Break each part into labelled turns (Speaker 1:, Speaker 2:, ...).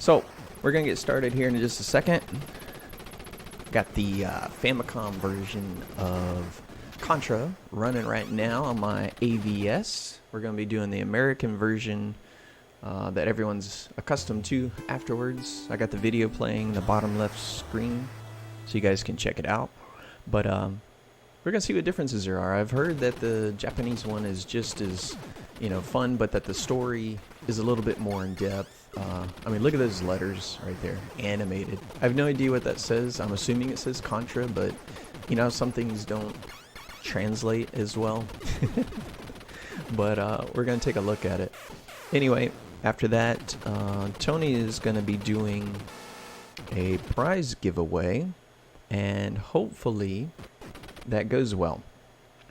Speaker 1: So, we're going to get started here in just a second. Got the Famicom version of Contra running right now on my AVS. We're going to be doing the American version that everyone's accustomed to afterwards. I got the video playing in the bottom left screen, so you guys can check it out. But we're going to see what differences there are. I've heard that the Japanese one is just as, fun, but that the story is a little bit more in depth. I mean, look at those letters right there, animated. I have no idea what that says. I'm assuming it says Contra, but some things don't translate as well. But we're going to take a look at it. Anyway, after that, Tony is going to be doing a prize giveaway, and hopefully that goes well.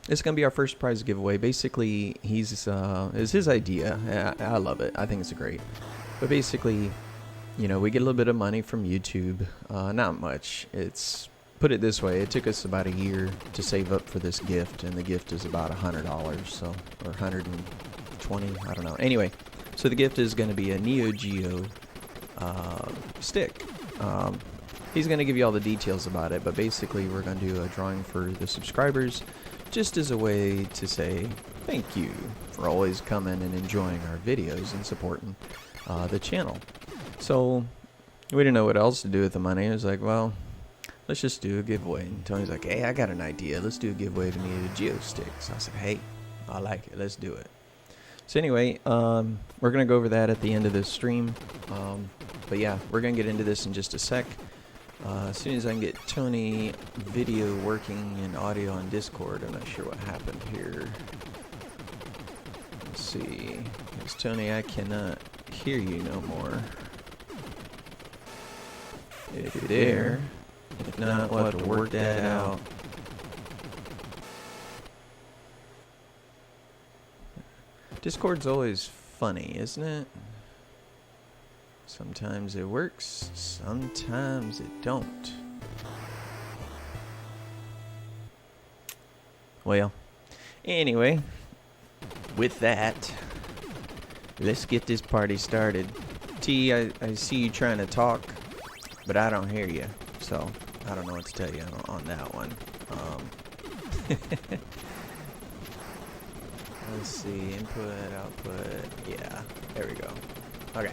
Speaker 1: It's going to be our first prize giveaway. Basically, it's his idea. I love it. I think it's great. But basically, we get a little bit of money from YouTube. Not much. Put it this way, it took us about a year to save up for this gift, and the gift is about $100, so, or 120, I don't know. Anyway, so the gift is going to be a Neo Geo stick. He's going to give you all the details about it, but basically we're going to do a drawing for the subscribers, just as a way to say thank you for always coming and enjoying our videos and supporting the channel. So we didn't know what else to do with the money. I was like, well, let's just do a giveaway. And Tony's like, hey, I got an idea. Let's do a giveaway of Neo Geo sticks. I said, hey, I like it. Let's do it. So anyway, we're going to go over that at the end of this stream. But yeah, we're going to get into this in just a sec. As soon as I can get Tony video working and audio on Discord. I'm not sure what happened here. Let's see. It's Tony, I cannot hear you no more. If you're there. If not, we'll have to work that out. Discord's always funny, isn't it? Sometimes it works, sometimes it don't. Well, anyway, with that, let's get this party started. T, I see you trying to talk, but I don't hear you, so I don't know what to tell you on that one. Let's see, input, output, yeah, there we go. Okay.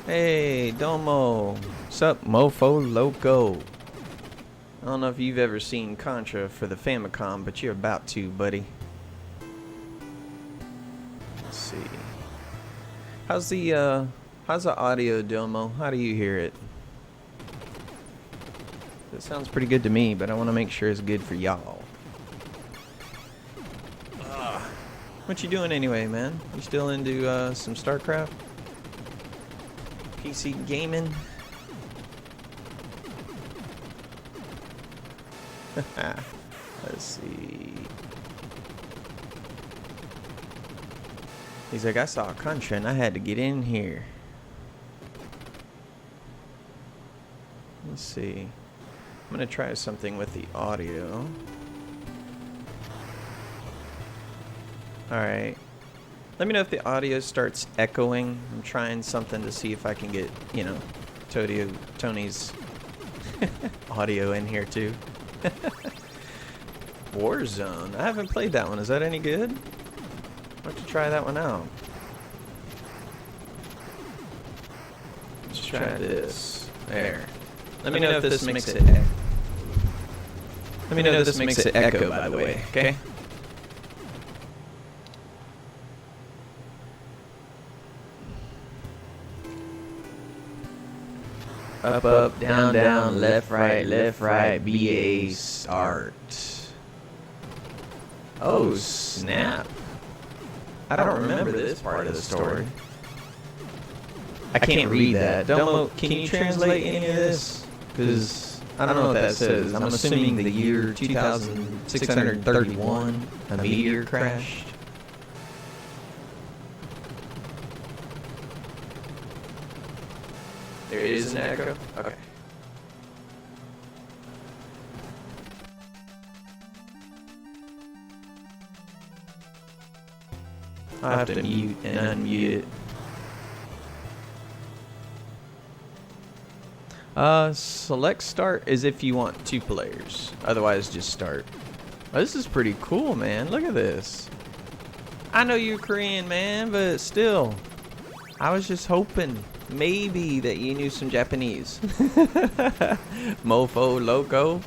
Speaker 1: Hey, Domo. Sup, mofo loco. I don't know if you've ever seen Contra for the Famicom, but you're about to, buddy. Let's see. How's the audio, Domo? How do you hear it? It sounds pretty good to me, but I want to make sure it's good for y'all. What you doing anyway, man? You still into some StarCraft? PC gaming? Let's see. He's like, I saw Contra and I had to get in here. Let's see. I'm gonna try something with the audio. Alright. Let me know if the audio starts echoing. I'm trying something to see if I can get, Tony's audio in here too. Warzone. I haven't played that one. Is that any good? I'll have to try that one out. Let's try this. There. Let me know if this makes it echo. Let me know if this makes it echo, by the way. Okay? Up, up, down, down, left, right, BA, start. Oh, snap. I don't remember this part of the story. I can't read that. Domo, can you translate any of this? Because I don't know what that says. I'm assuming the year 2631, a meteor crashed. There is an echo? Okay. I'll have to mute and unmute it. Select start is if you want 2 players. Otherwise, just start. Oh, this is pretty cool, man. Look at this. I know you're Korean, man, but still. I was just hoping maybe that you knew some Japanese. Mofo loco.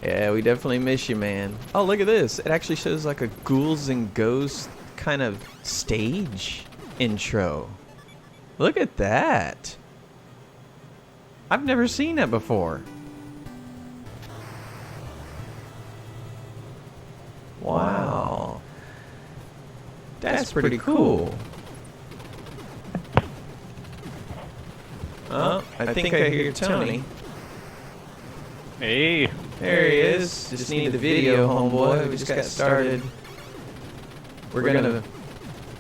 Speaker 1: Yeah, we definitely miss you, man. Oh, look at this. It actually shows like a Ghouls and Ghosts kind of stage intro. Look at that. I've never seen that before. Wow. That's pretty cool. Oh, I think I hear Tony.
Speaker 2: Hey.
Speaker 1: There he is. Just need the video, homeboy. We just got started. We're gonna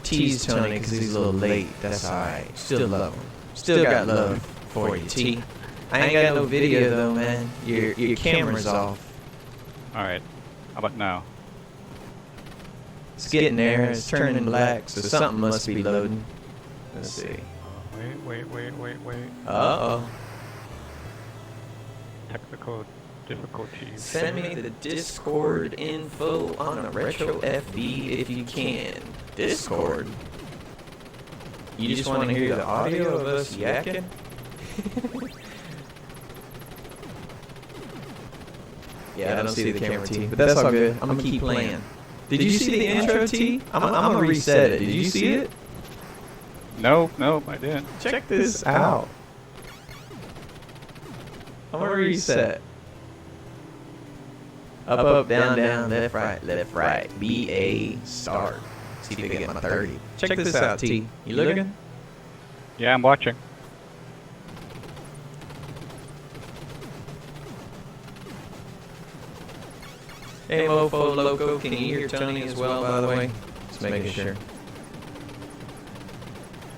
Speaker 1: tease Tony because he's a little late. That's alright. Still love him. Still got love for you, T. I ain't got no video though, man. Your camera's off.
Speaker 2: Alright. How about now?
Speaker 1: It's getting there. It's turning black, so something must be loading. Let's see.
Speaker 2: Wait.
Speaker 1: Uh-oh.
Speaker 2: Technical difficulties.
Speaker 1: Send me the Discord info on a Retro FB if you can. Discord? You just want to hear the audio of us yakking? Yeah, I don't see the camera, T, but that's all good. I'm gonna keep playing. Did you see the intro, T? I'm gonna reset it. Did you see it?
Speaker 2: No, I didn't.
Speaker 1: Check this out. I'm gonna reset. Up, down, left, right. BA, start. See if I get my 30. Check this out, T. You looking?
Speaker 2: Yeah, I'm watching.
Speaker 1: Hey, Mofo Loco, can you hear Tony as well, by the way? Just making sure.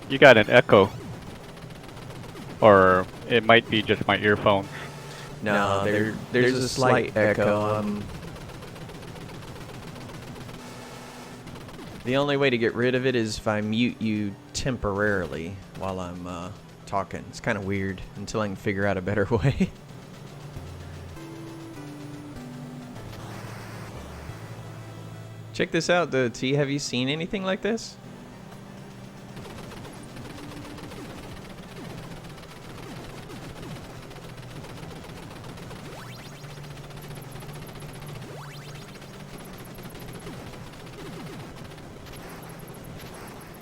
Speaker 2: You got an echo. Or it might be just my earphones.
Speaker 1: No, there's a slight echo. The only way to get rid of it is if I mute you temporarily while I'm talking. It's kind of weird until I can figure out a better way. Check this out, though, T. Have you seen anything like this?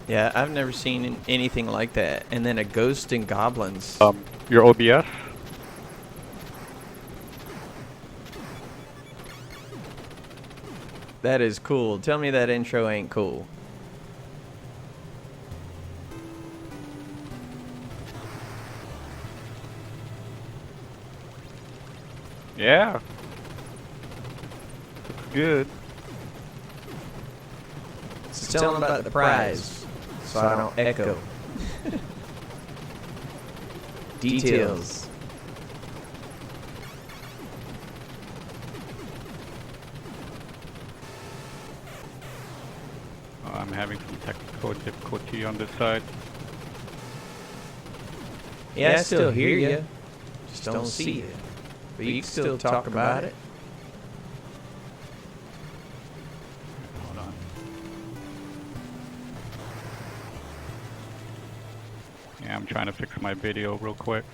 Speaker 1: Yeah, I've never seen anything like that. And then a Ghost and Goblins.
Speaker 2: Your OBS?
Speaker 1: That is cool. Tell me that intro ain't cool.
Speaker 2: Yeah. Looks good.
Speaker 1: So tell them about the prize, so I don't echo. Details.
Speaker 2: I'm having some technical difficulty on this side.
Speaker 1: Yeah, I still hear you. Just don't see you. But you can still talk about it.
Speaker 2: Hold on. Yeah, I'm trying to fix my video real quick.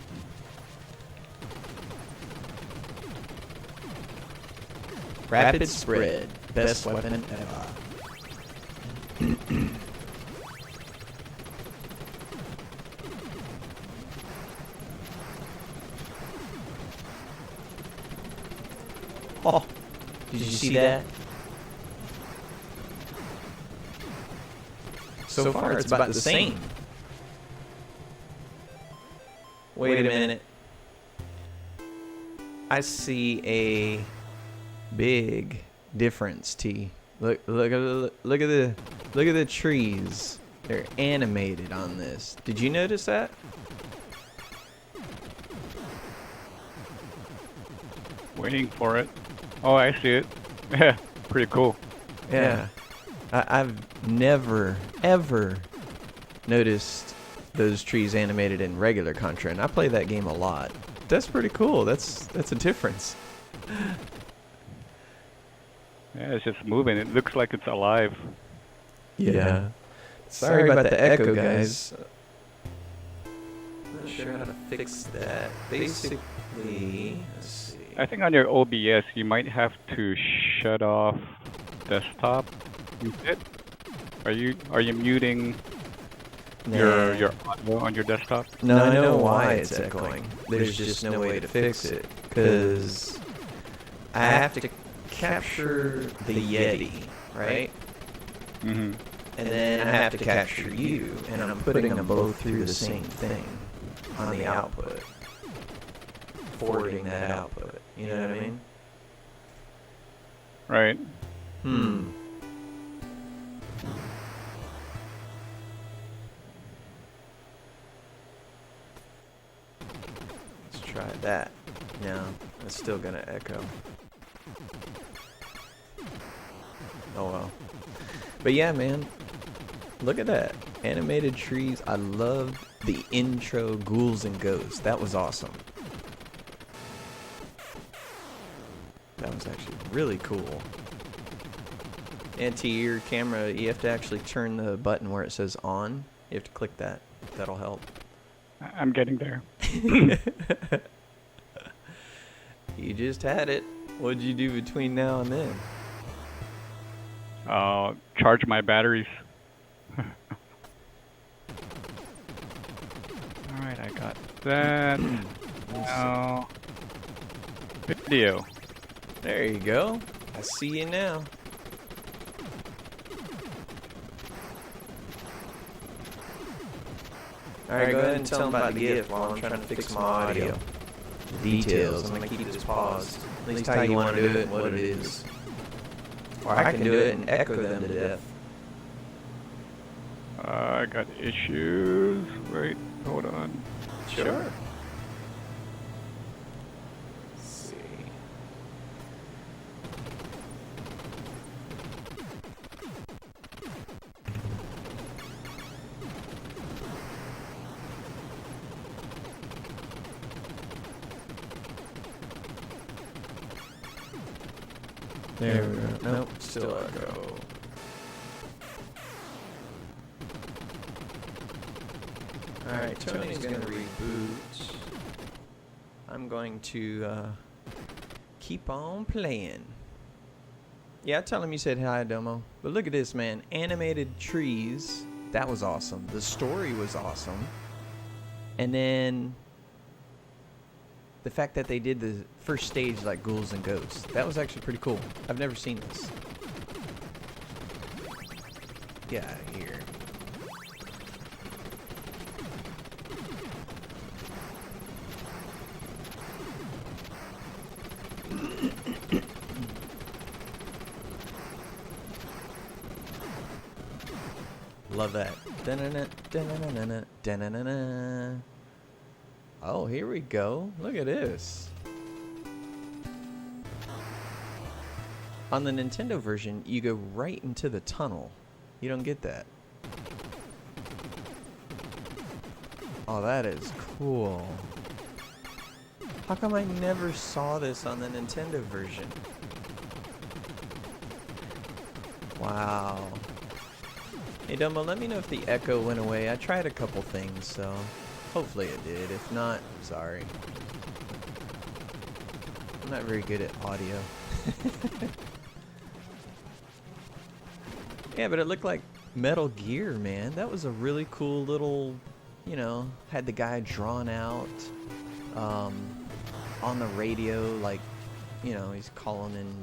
Speaker 1: Rapid spread. Best weapon ever. Oh, did you see that? So far, it's about the same. Wait a minute. I see a big difference, T. Look at the trees. They're animated on this. Did you notice that?
Speaker 2: Waiting for it. Oh, I see it. Yeah, pretty cool.
Speaker 1: Yeah. I've never, ever noticed those trees animated in regular Contra, and I play that game a lot. That's pretty cool. That's a difference.
Speaker 2: Yeah, it's just moving. It looks like it's alive.
Speaker 1: Yeah. Sorry about the echo, guys. Not sure how to fix that. Basically, let's see.
Speaker 2: I think on your OBS you might have to shut off desktop. Mute it. Are you muting your audio on your desktop?
Speaker 1: No, I know why it's echoing. There's just no way to fix it, because I have to capture the Yeti, right?
Speaker 2: Mm-hmm.
Speaker 1: And then I have to capture you, and I'm putting them both through the same thing on the output, forwarding that output. You know what I mean?
Speaker 2: Right.
Speaker 1: Let's try that. No, it's still gonna echo. Oh well. But yeah, man. Look at that. Animated trees. I love the intro ghouls and ghosts. That was awesome. That was actually really cool. And to your camera, you have to actually turn the button where it says on. You have to click that. That'll help.
Speaker 2: I'm getting there.
Speaker 1: You just had it. What'd you do between now and then?
Speaker 2: Charge my batteries. Alright, I got that. Now, video.
Speaker 1: There you go. I see you now. Alright, go ahead and tell them about the gift while I'm trying to fix my audio. The details. I'm going to keep this paused. At least how you want to do it and what it is. Or I can do it and echo them to death.
Speaker 2: I got issues. Wait, hold on.
Speaker 1: Sure. Let's see. There we go. Nope, still echo. Alright, Tony's gonna reboot. I'm going to keep on playing. Yeah, tell him you said hi, Domo. But look at this, man. Animated trees. That was awesome. The story was awesome. And then the fact that they did the first stage like ghouls and ghosts. That was actually pretty cool. I've never seen this. Get out of here. Love that. Da-na-na, da-na-na-na, da-na-na-na. Oh, here we go. Look at this. On the Nintendo version, you go right into the tunnel. You don't get that. Oh, that is cool. How come I never saw this on the Nintendo version? Wow. Hey, Dumbo, let me know if the echo went away. I tried a couple things, so hopefully it did. If not, sorry. I'm not very good at audio. Yeah, but it looked like Metal Gear, man. That was a really cool little, you know, had the guy drawn out on the radio, like, you know, he's calling in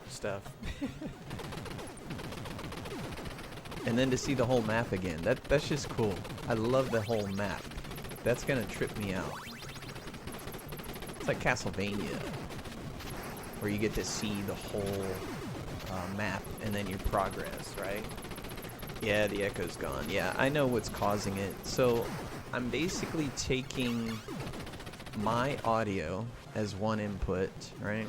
Speaker 1: stuff. And then to see the whole map again, that's just cool. I love the whole map. That's gonna trip me out. It's like Castlevania, where you get to see the whole map and then your progress, right? Yeah, the echo's gone. Yeah, I know what's causing it. So I'm basically taking my audio as one input, right?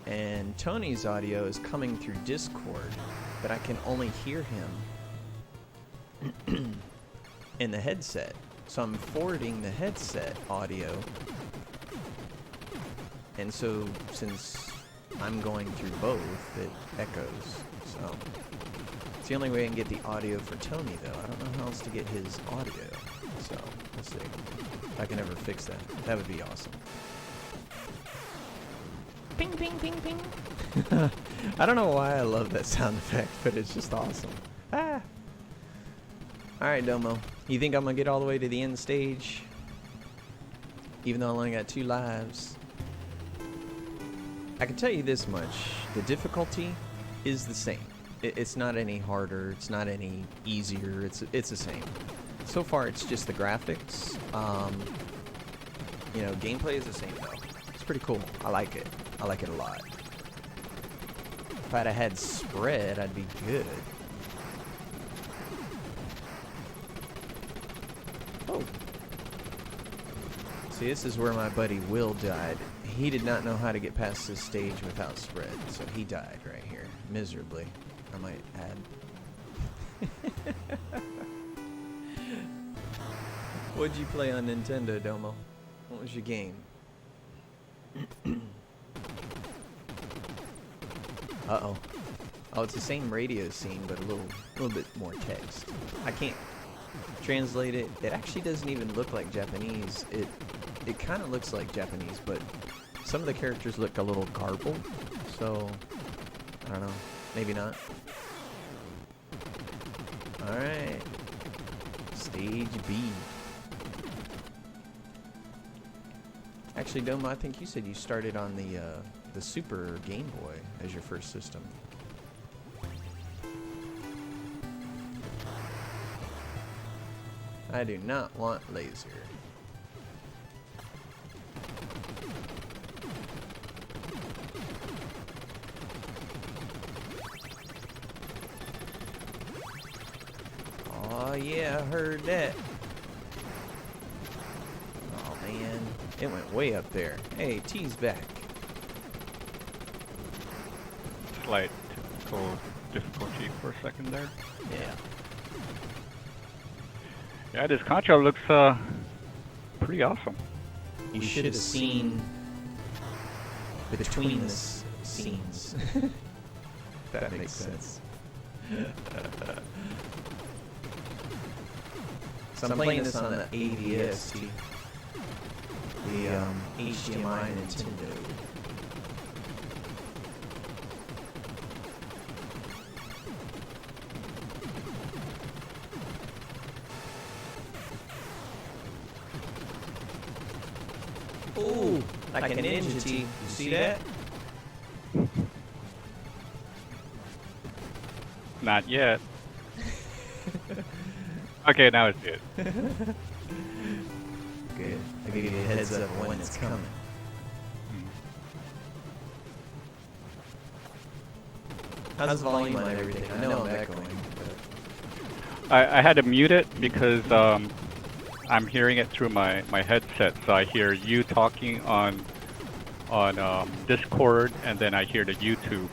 Speaker 1: And Tony's audio is coming through Discord, but I can only hear him in the headset. So I'm forwarding the headset audio. And so since I'm going through both, it echoes. So it's the only way I can get the audio for Tony, though. I don't know how else to get his audio. So let's see if I can ever fix that. That would be awesome. Ping, ping, ping, ping. I don't know why I love that sound effect, but it's just awesome. Ah. Alright, Domo. You think I'm going to get all the way to the end stage? Even though I only got 2 lives. I can tell you this much. The difficulty is the same. It's not any harder. It's not any easier. It's the same. So far, it's just the graphics. You know, gameplay is the same, though. It's pretty cool. I like it. I like it a lot. If I'd have had spread, I'd be good. Oh. See, this is where my buddy Will died. He did not know how to get past this stage without spread, so he died right here, miserably, I might add. What'd you play on Nintendo, Domo? What was your game? Uh-oh. Oh, it's the same radio scene, but a little bit more text. I can't translate it. It actually doesn't even look like Japanese. It kind of looks like Japanese, but some of the characters look a little garbled. So, I don't know. Maybe not. Alright. Stage B. Actually, Doma, I think you said you started on the Super Game Boy as your first system. I do not want laser. Oh yeah, I heard that. Oh man, it went way up there. Hey, T's back.
Speaker 2: Slight technical difficulty for a second there.
Speaker 1: Yeah.
Speaker 2: Yeah, this Contra looks pretty awesome.
Speaker 1: You should have seen between the scenes. That makes sense. So I'm playing this on the AVS, the HDMI Nintendo. Ooh, like a ninja T. You see that?
Speaker 2: Not yet. Okay, now it's it.
Speaker 1: Good. I'll give you a heads up when it's coming. How's the volume on everything? I know I'm echoing, but...
Speaker 2: I had to mute it because I'm hearing it through my headset, so I hear you talking on Discord, and then I hear the YouTube,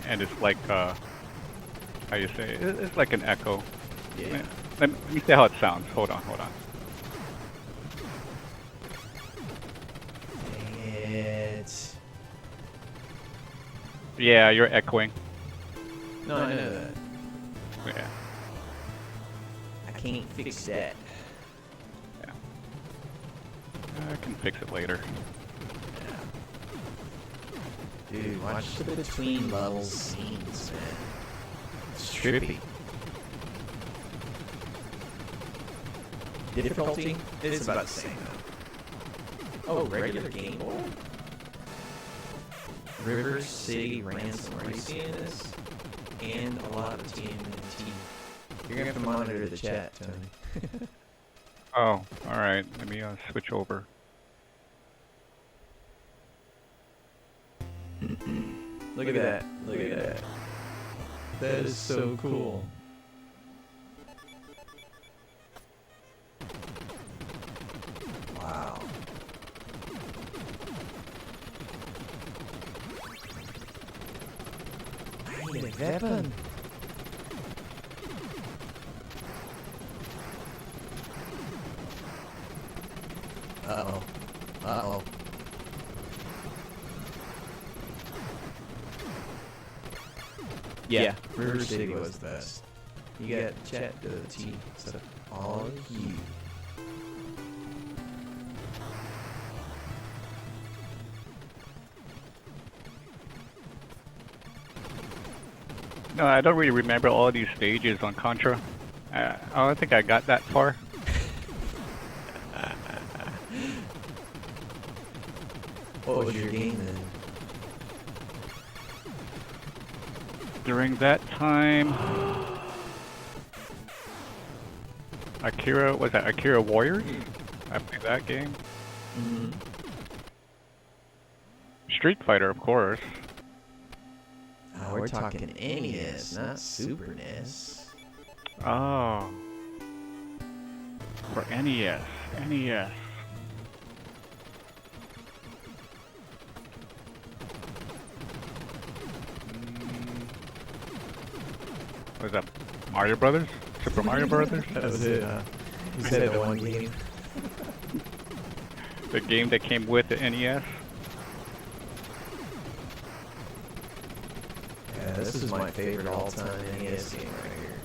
Speaker 2: and it's like how you say it? It's like an echo.
Speaker 1: Yeah.
Speaker 2: Let me see how it sounds. Hold on.
Speaker 1: It's...
Speaker 2: Yeah, you're echoing.
Speaker 1: No, I know that.
Speaker 2: Yeah.
Speaker 1: I can't fix that.
Speaker 2: Yeah. I can fix it later.
Speaker 1: Dude, watch the between levels scenes, man. It's trippy. Difficulty? It's about the same though. Oh, regular Game Boy? River City Ransom. Are you seeing this? And a lot of TMNT. You're gonna have to monitor the chat, Tony.
Speaker 2: Oh, alright. Let me switch over.
Speaker 1: Look at that. Look at that. That is so cool. Wow. I need a weapon. Uh-oh. Uh-oh. Yeah, River City was the best. You got chat to the T. So all you.
Speaker 2: No, I don't really remember all these stages on Contra. I don't think I got that far.
Speaker 1: What was your game then?
Speaker 2: During that time, Akira, was that Akira Warriors? I played that game.
Speaker 1: Mm-hmm.
Speaker 2: Street Fighter, of course.
Speaker 1: Oh, we're talking NES, not Super NES.
Speaker 2: Oh. For NES. NES. Was that Mario Brothers? Super Mario Brothers?
Speaker 1: That was it, You said the one game.
Speaker 2: The game that came with the NES?
Speaker 1: Yeah, this is my favorite all-time NES game right here.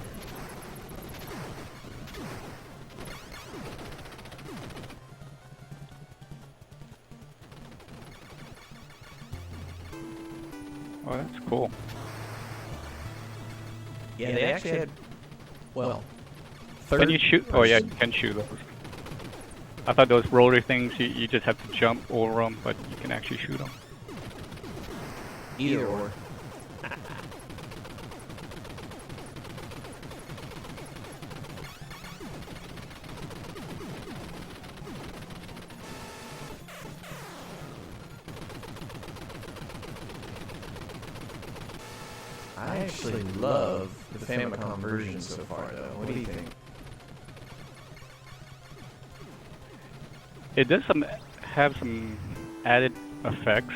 Speaker 2: Oh, that's cool.
Speaker 1: Yeah, they actually had, well,
Speaker 2: Can you shoot? Oh yeah, you can shoot those. I thought those roller things, you just have to jump over them, but you can actually shoot them.
Speaker 1: Either or. I actually love the Famicom version so far, though. What do you think?
Speaker 2: It does have some added effects,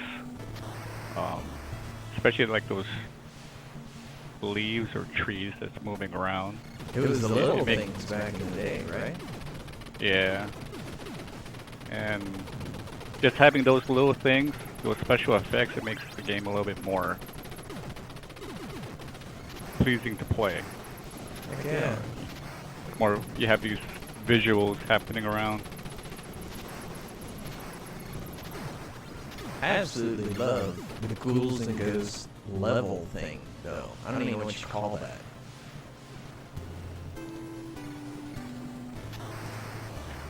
Speaker 2: especially like those leaves or trees that's moving around.
Speaker 1: It was the little things back in the day, right?
Speaker 2: Yeah. And just having those little things, those special effects, it makes the game a little bit more pleasing to play.
Speaker 1: Heck yeah.
Speaker 2: More, you have these visuals happening around.
Speaker 1: I absolutely love the Ghouls and Ghosts level thing, though. I don't even know what you call that.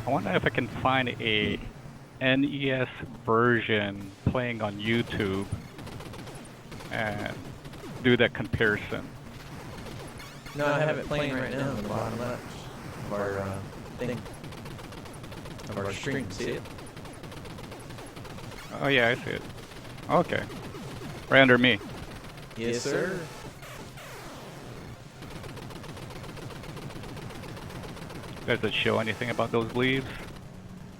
Speaker 2: I wonder if I can find a NES version playing on YouTube and do that comparison.
Speaker 1: No, I have it playing right now on the bottom left of our thing. Of our stream. See it?
Speaker 2: Oh yeah, I see it. Okay. Right under me.
Speaker 1: Yes, sir.
Speaker 2: Does it show anything about those leaves?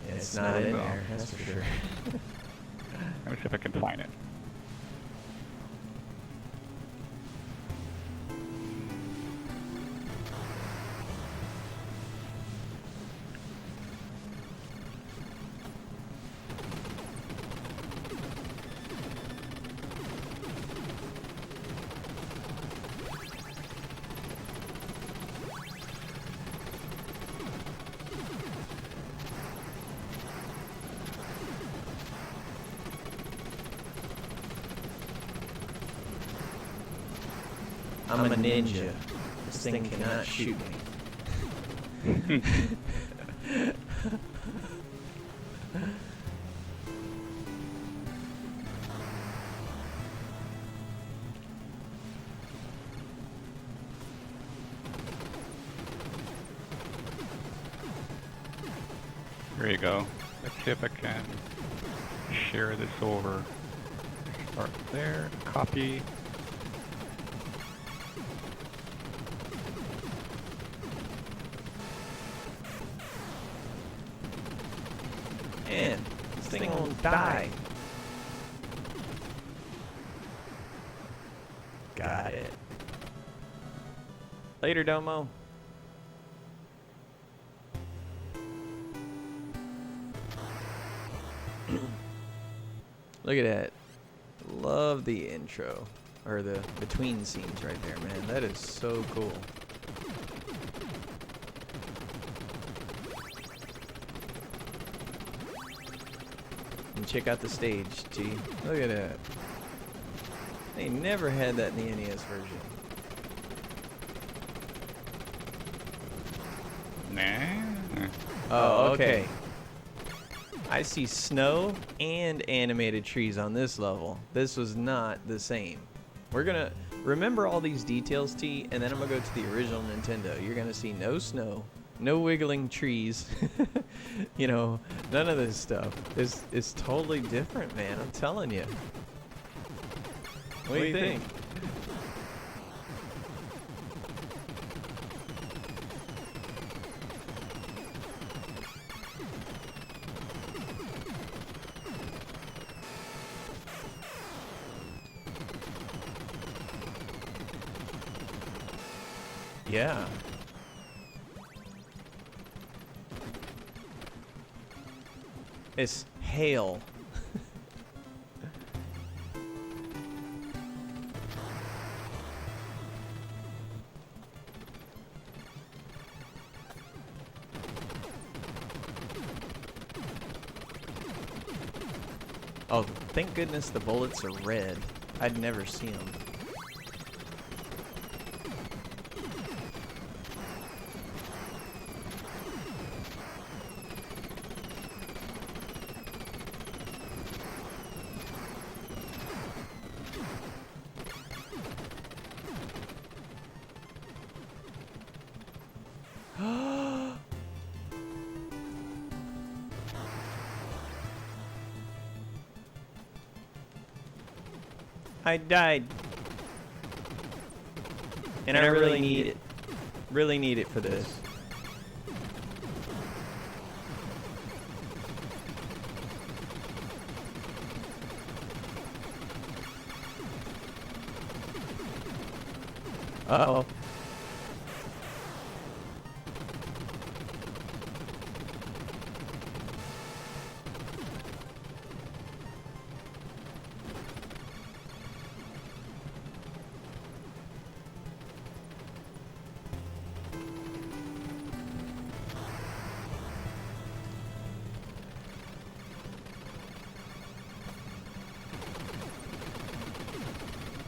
Speaker 1: It's not in there, that's for sure.
Speaker 2: Let me see if I can find it.
Speaker 1: I'm a ninja. This thing cannot shoot me.
Speaker 2: There you go. Let's see if I can share this over. Start there, copy.
Speaker 1: Man, this thing won't die. Got it. Later, Domo. Look at that. Love the intro. Or the between scenes right there, man. That is so cool. And check out the stage, T. Look at that. They never had that in the NES version.
Speaker 2: Nah.
Speaker 1: Oh, okay. I see snow and animated trees on this level. This was not the same. We're gonna remember all these details, T, and then I'm gonna go to the original Nintendo. You're gonna see no snow, no wiggling trees, you know, none of this stuff. It's totally different, man. I'm telling you. What do you think? Yeah. It's hail. Oh, thank goodness the bullets are red. I'd never see them. I died. And I really need it. Really need it for this. Uh-oh.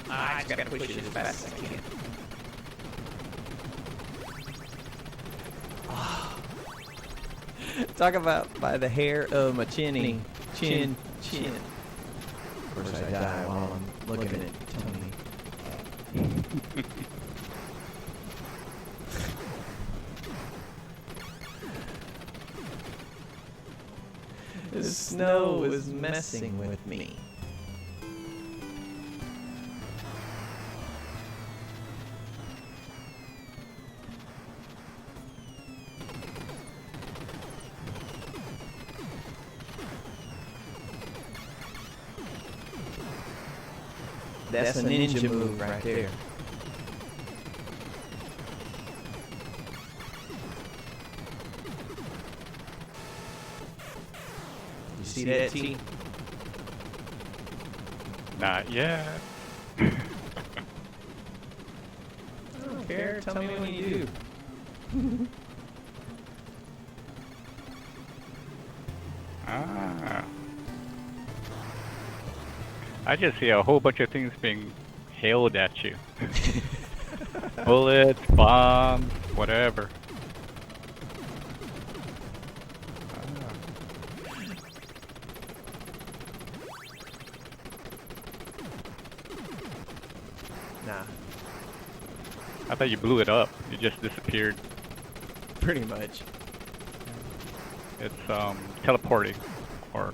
Speaker 1: I just gotta push it as fast as I can. Oh. Talk about by the hair of my chinny. Chin. Of course I die while I'm looking at Tony. The snow is messing with me. That's a ninja move right there. You see that, T?
Speaker 2: Not yet.
Speaker 1: I don't care. Tell me when you do.
Speaker 2: Ah. I just see a whole bunch of things being hailed at you. Bullets, bombs, whatever.
Speaker 1: Nah.
Speaker 2: I thought you blew it up. It just disappeared.
Speaker 1: Pretty much.
Speaker 2: It's teleporting, or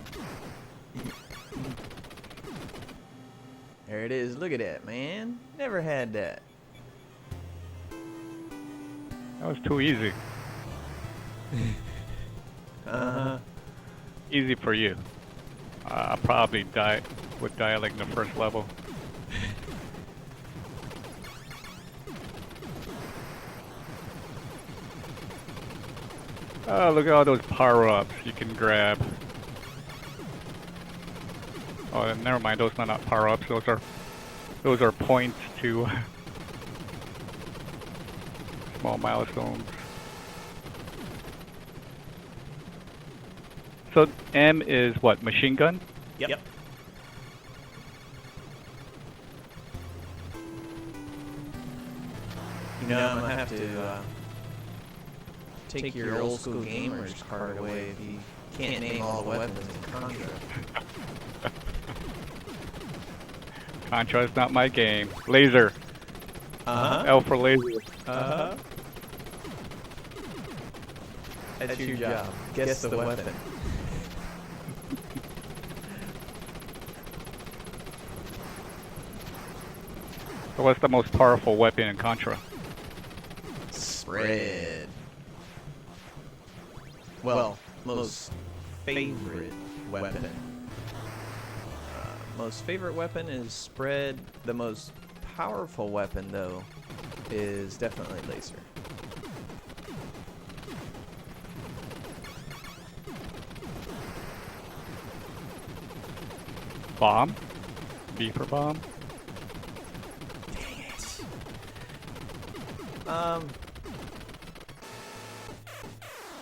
Speaker 1: There it is. Look at that, man. Never had that.
Speaker 2: that was too easy.
Speaker 1: Uh-huh.
Speaker 2: Easy for you. I probably would die like in the first level. Oh, look at all those power-ups you can grab. Oh, never mind. Those are not power-ups. Those are points to small milestones. So M is what? Machine gun?
Speaker 1: Yep. You know, I'm gonna have to take your old school gamers card away if you can't name all the weapons in Contra.
Speaker 2: Contra is not my game. Laser.
Speaker 1: Uh-huh.
Speaker 2: L for laser.
Speaker 1: Uh-huh. That's your job. Guess the weapon.
Speaker 2: So what's the most powerful weapon in Contra?
Speaker 1: Spread. Well, most favorite weapon. Most favorite weapon is spread. The most powerful weapon, though, is definitely laser.
Speaker 2: Bomb? B for bomb?
Speaker 1: Dang it.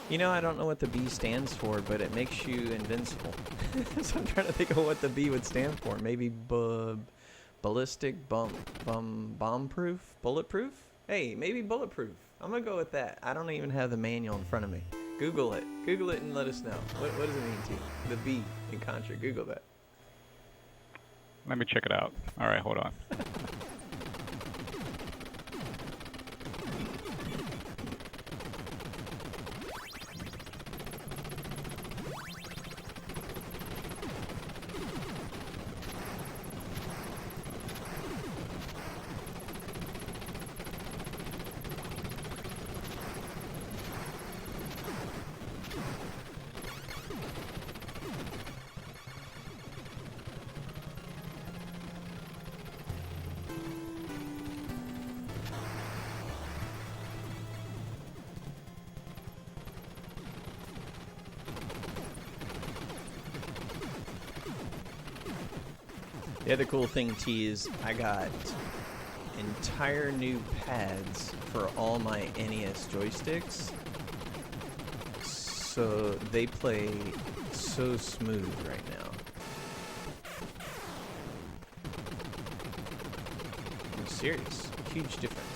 Speaker 1: You know, I don't know what the B stands for, but it makes you invincible. So I'm trying to think of what the B would stand for. Maybe ballistic, bomb-proof, bulletproof? Hey, maybe bulletproof. I'm gonna go with that. I don't even have the manual in front of me. Google it. Google it and let us know. What does it mean to you? The B in Contra. Google that.
Speaker 2: Let me check it out. Alright, hold on.
Speaker 1: The other cool thing, T, is I got entire new pads for all my NES joysticks. So they play so smooth right now. I'm serious. Huge difference.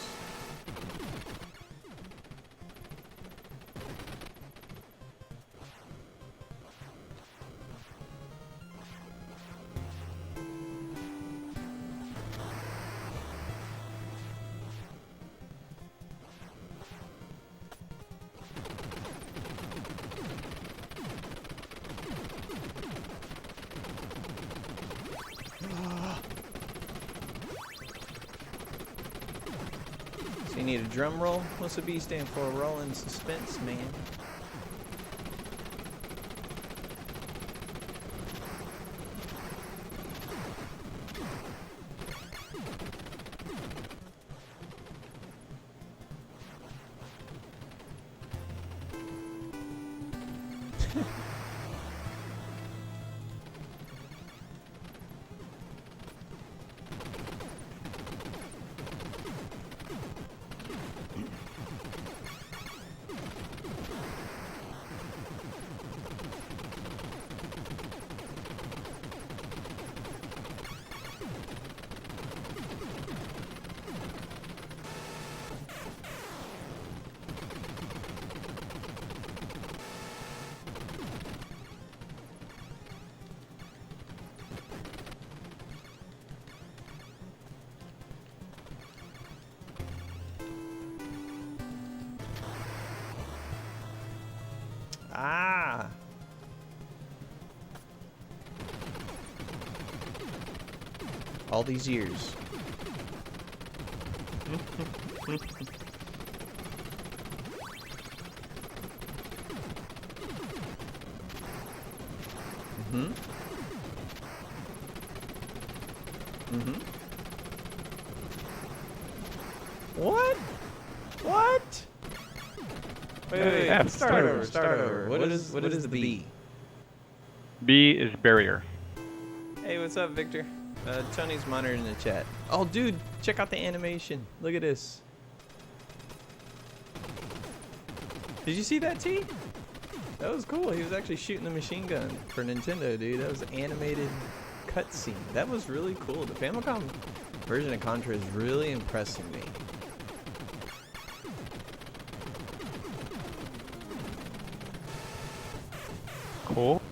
Speaker 1: So you need a drum roll? What's the B stand for? Rolling suspense, man. Ah! All these years. Mm-hmm. Mm-hmm. What? What? Wait, start over. What is the B?
Speaker 2: B is barrier.
Speaker 1: Hey, what's up, Victor? Tony's monitoring the chat. Oh, dude, check out the animation. Look at this. Did you see that, T? That was cool. He was actually shooting the machine gun for Nintendo, dude. That was an animated cutscene. That was really cool. The Famicom version of Contra is really impressing me.
Speaker 2: Cool.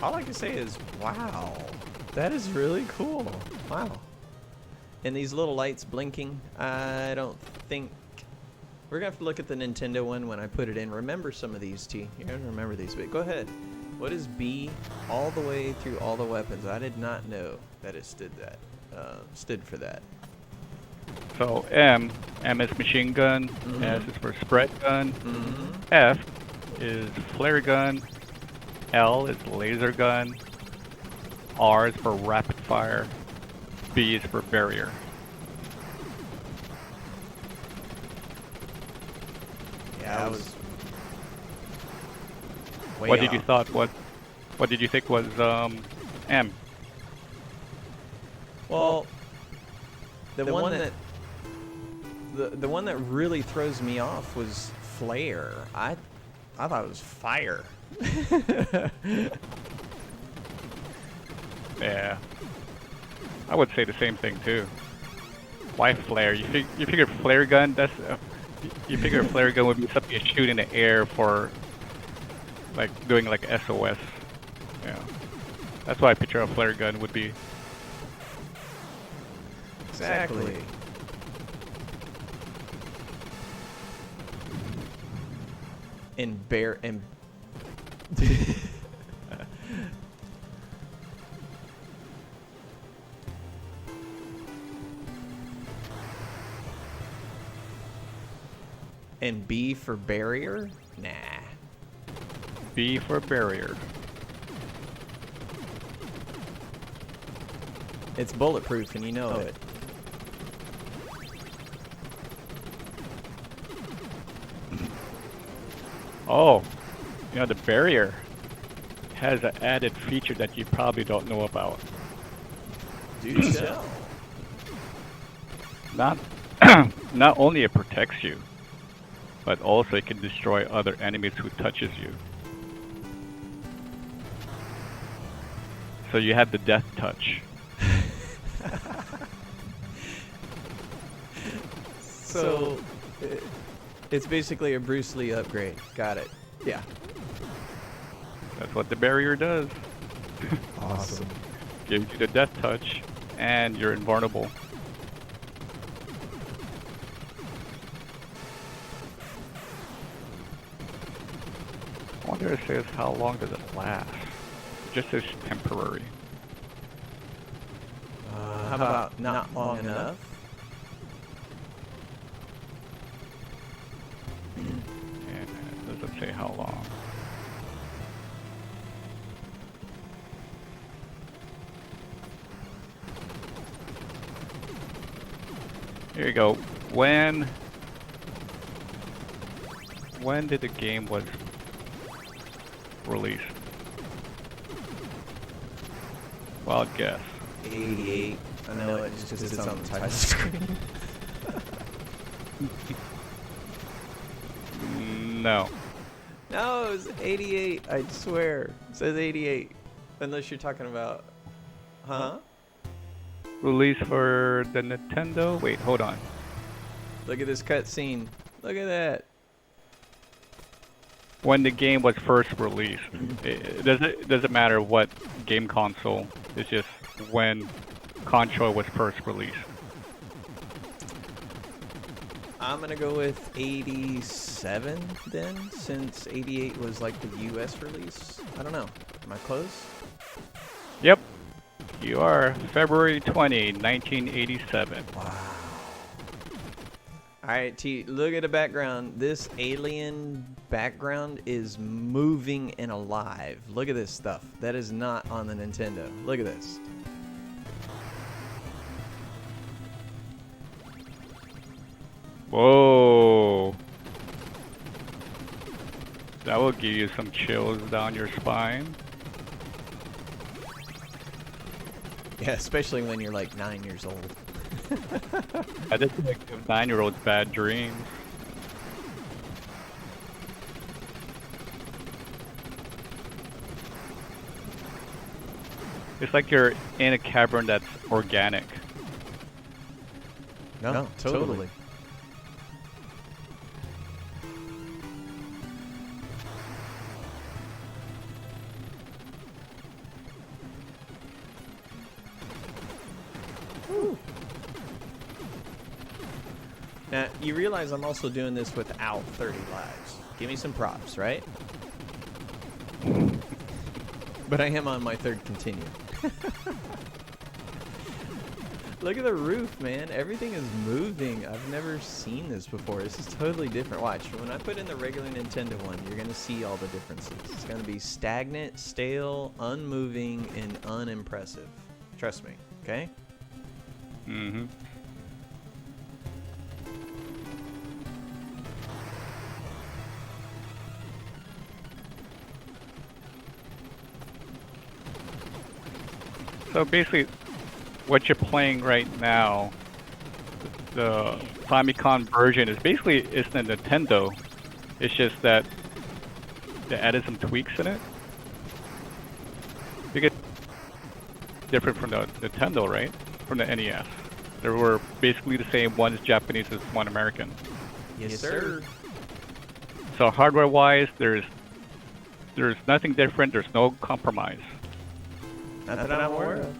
Speaker 1: All I can say is, wow. That is really cool. Wow. And these little lights blinking, I don't think... We're going to have to look at the Nintendo one when I put it in. Remember some of these, T. You're going to remember these, but go ahead. What is B all the way through all the weapons? I did not know that it stood for that.
Speaker 2: So M is machine gun, S is for spread gun, F is flare gun, L is laser gun, R is for rapid fire, B is for barrier.
Speaker 1: Yeah, that was way
Speaker 2: What did
Speaker 1: off.
Speaker 2: you thought? What did you think was M?
Speaker 1: Well, the one that really throws me off was flare. I thought it was fire.
Speaker 2: Yeah, I would say the same thing too. Why flare? You figure flare gun? You figure a flare gun would be something you shoot in the air for, like doing like SOS. Yeah, that's why I picture a flare gun would be.
Speaker 1: Exactly. And bear and and B for barrier? Nah.
Speaker 2: B for barrier.
Speaker 1: It's bulletproof and you know it.
Speaker 2: Oh, you know the barrier has an added feature that you probably don't know about.
Speaker 1: Do so.
Speaker 2: Not only it protects you, but also it can destroy other enemies who touches you. So you have the death touch.
Speaker 1: So it's basically a Bruce Lee upgrade. Got it. Yeah.
Speaker 2: That's what the barrier does.
Speaker 1: Awesome.
Speaker 2: Gives you the death touch, and you're invulnerable. I wonder if it says how long does it last. It just says temporary.
Speaker 1: How about not long enough?
Speaker 2: And it doesn't say how long. Here you go. When did the game was released? Wild guess.
Speaker 1: 88. I know it just because it's on the title screen.
Speaker 2: No.
Speaker 1: No, it was 88. I swear. It says 88. Unless you're talking about... Huh?
Speaker 2: Release for the Nintendo? Wait, hold on.
Speaker 1: Look at this cutscene. Look at that.
Speaker 2: When the game was first released. It doesn't matter what game console. It's just when Contra was first released.
Speaker 1: I'm going to go with 87 then, since 88 was like the US release. I don't know. Am I close?
Speaker 2: Yep. You are. February 20, 1987.
Speaker 1: Wow. Alright, T, look at the background. This alien background is moving and alive. Look at this stuff. That is not on the Nintendo. Look at this.
Speaker 2: Whoa. That will give you some chills down your spine.
Speaker 1: Yeah, especially when you're like 9 years old.
Speaker 2: This is like a 9-year-old's bad dreams. It's like you're in a cavern that's organic.
Speaker 1: No, totally. Now, you realize I'm also doing this without 30 lives. Give me some props, right? But I am on my third continue. Look at the roof, man. Everything is moving. I've never seen this before. This is totally different. Watch, when I put in the regular Nintendo one, you're going to see all the differences. It's going to be stagnant, stale, unmoving, and unimpressive. Trust me, okay?
Speaker 2: Mm-hmm. So basically, what you're playing right now, the Famicom version is basically it's the Nintendo. It's just that they added some tweaks in it. You get different from the Nintendo, right? From the NES. They were basically the same. One is Japanese, and one American.
Speaker 1: Yes, sir.
Speaker 2: So hardware-wise, there's nothing different. There's no compromise.
Speaker 1: Not that I'm aware of.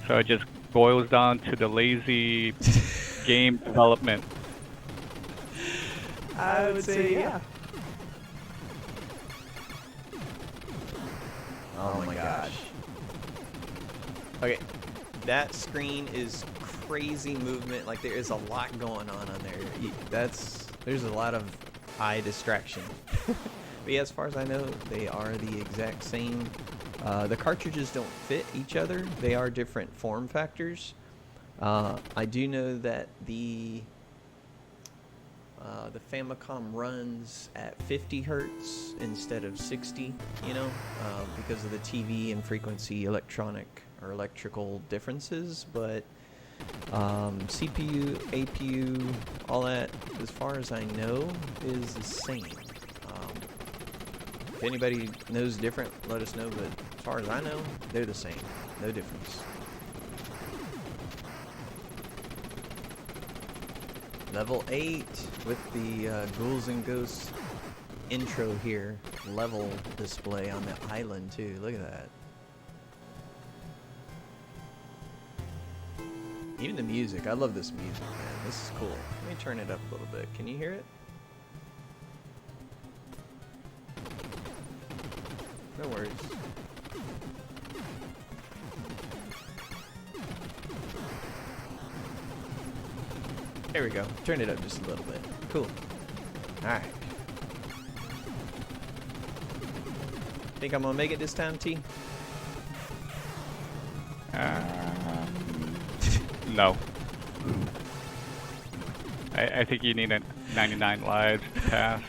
Speaker 2: So it just boils down to the lazy game development.
Speaker 1: I would say yeah. Oh my gosh. Okay, that screen is crazy movement. Like there is a lot going on there. There's a lot of eye distraction. But yeah, as far as I know, they are the exact same. The cartridges don't fit each other. They are different form factors. I do know that the Famicom runs at 50 hertz instead of 60, you know, because of the TV and frequency electrical differences. But CPU, APU, all that, as far as I know, is the same. If anybody knows different, let us know, but as far as I know, they're the same. No difference. Level 8 with the Ghouls and Ghosts intro here. Level display on the island too. Look at that. Even the music. I love this music, man. This is cool. Let me turn it up a little bit. Can you hear it? No worries. There we go. Turn it up just a little bit. Cool. Alright. Think I'm gonna make it this time, T?
Speaker 2: No. I think you need a 99 lives to pass.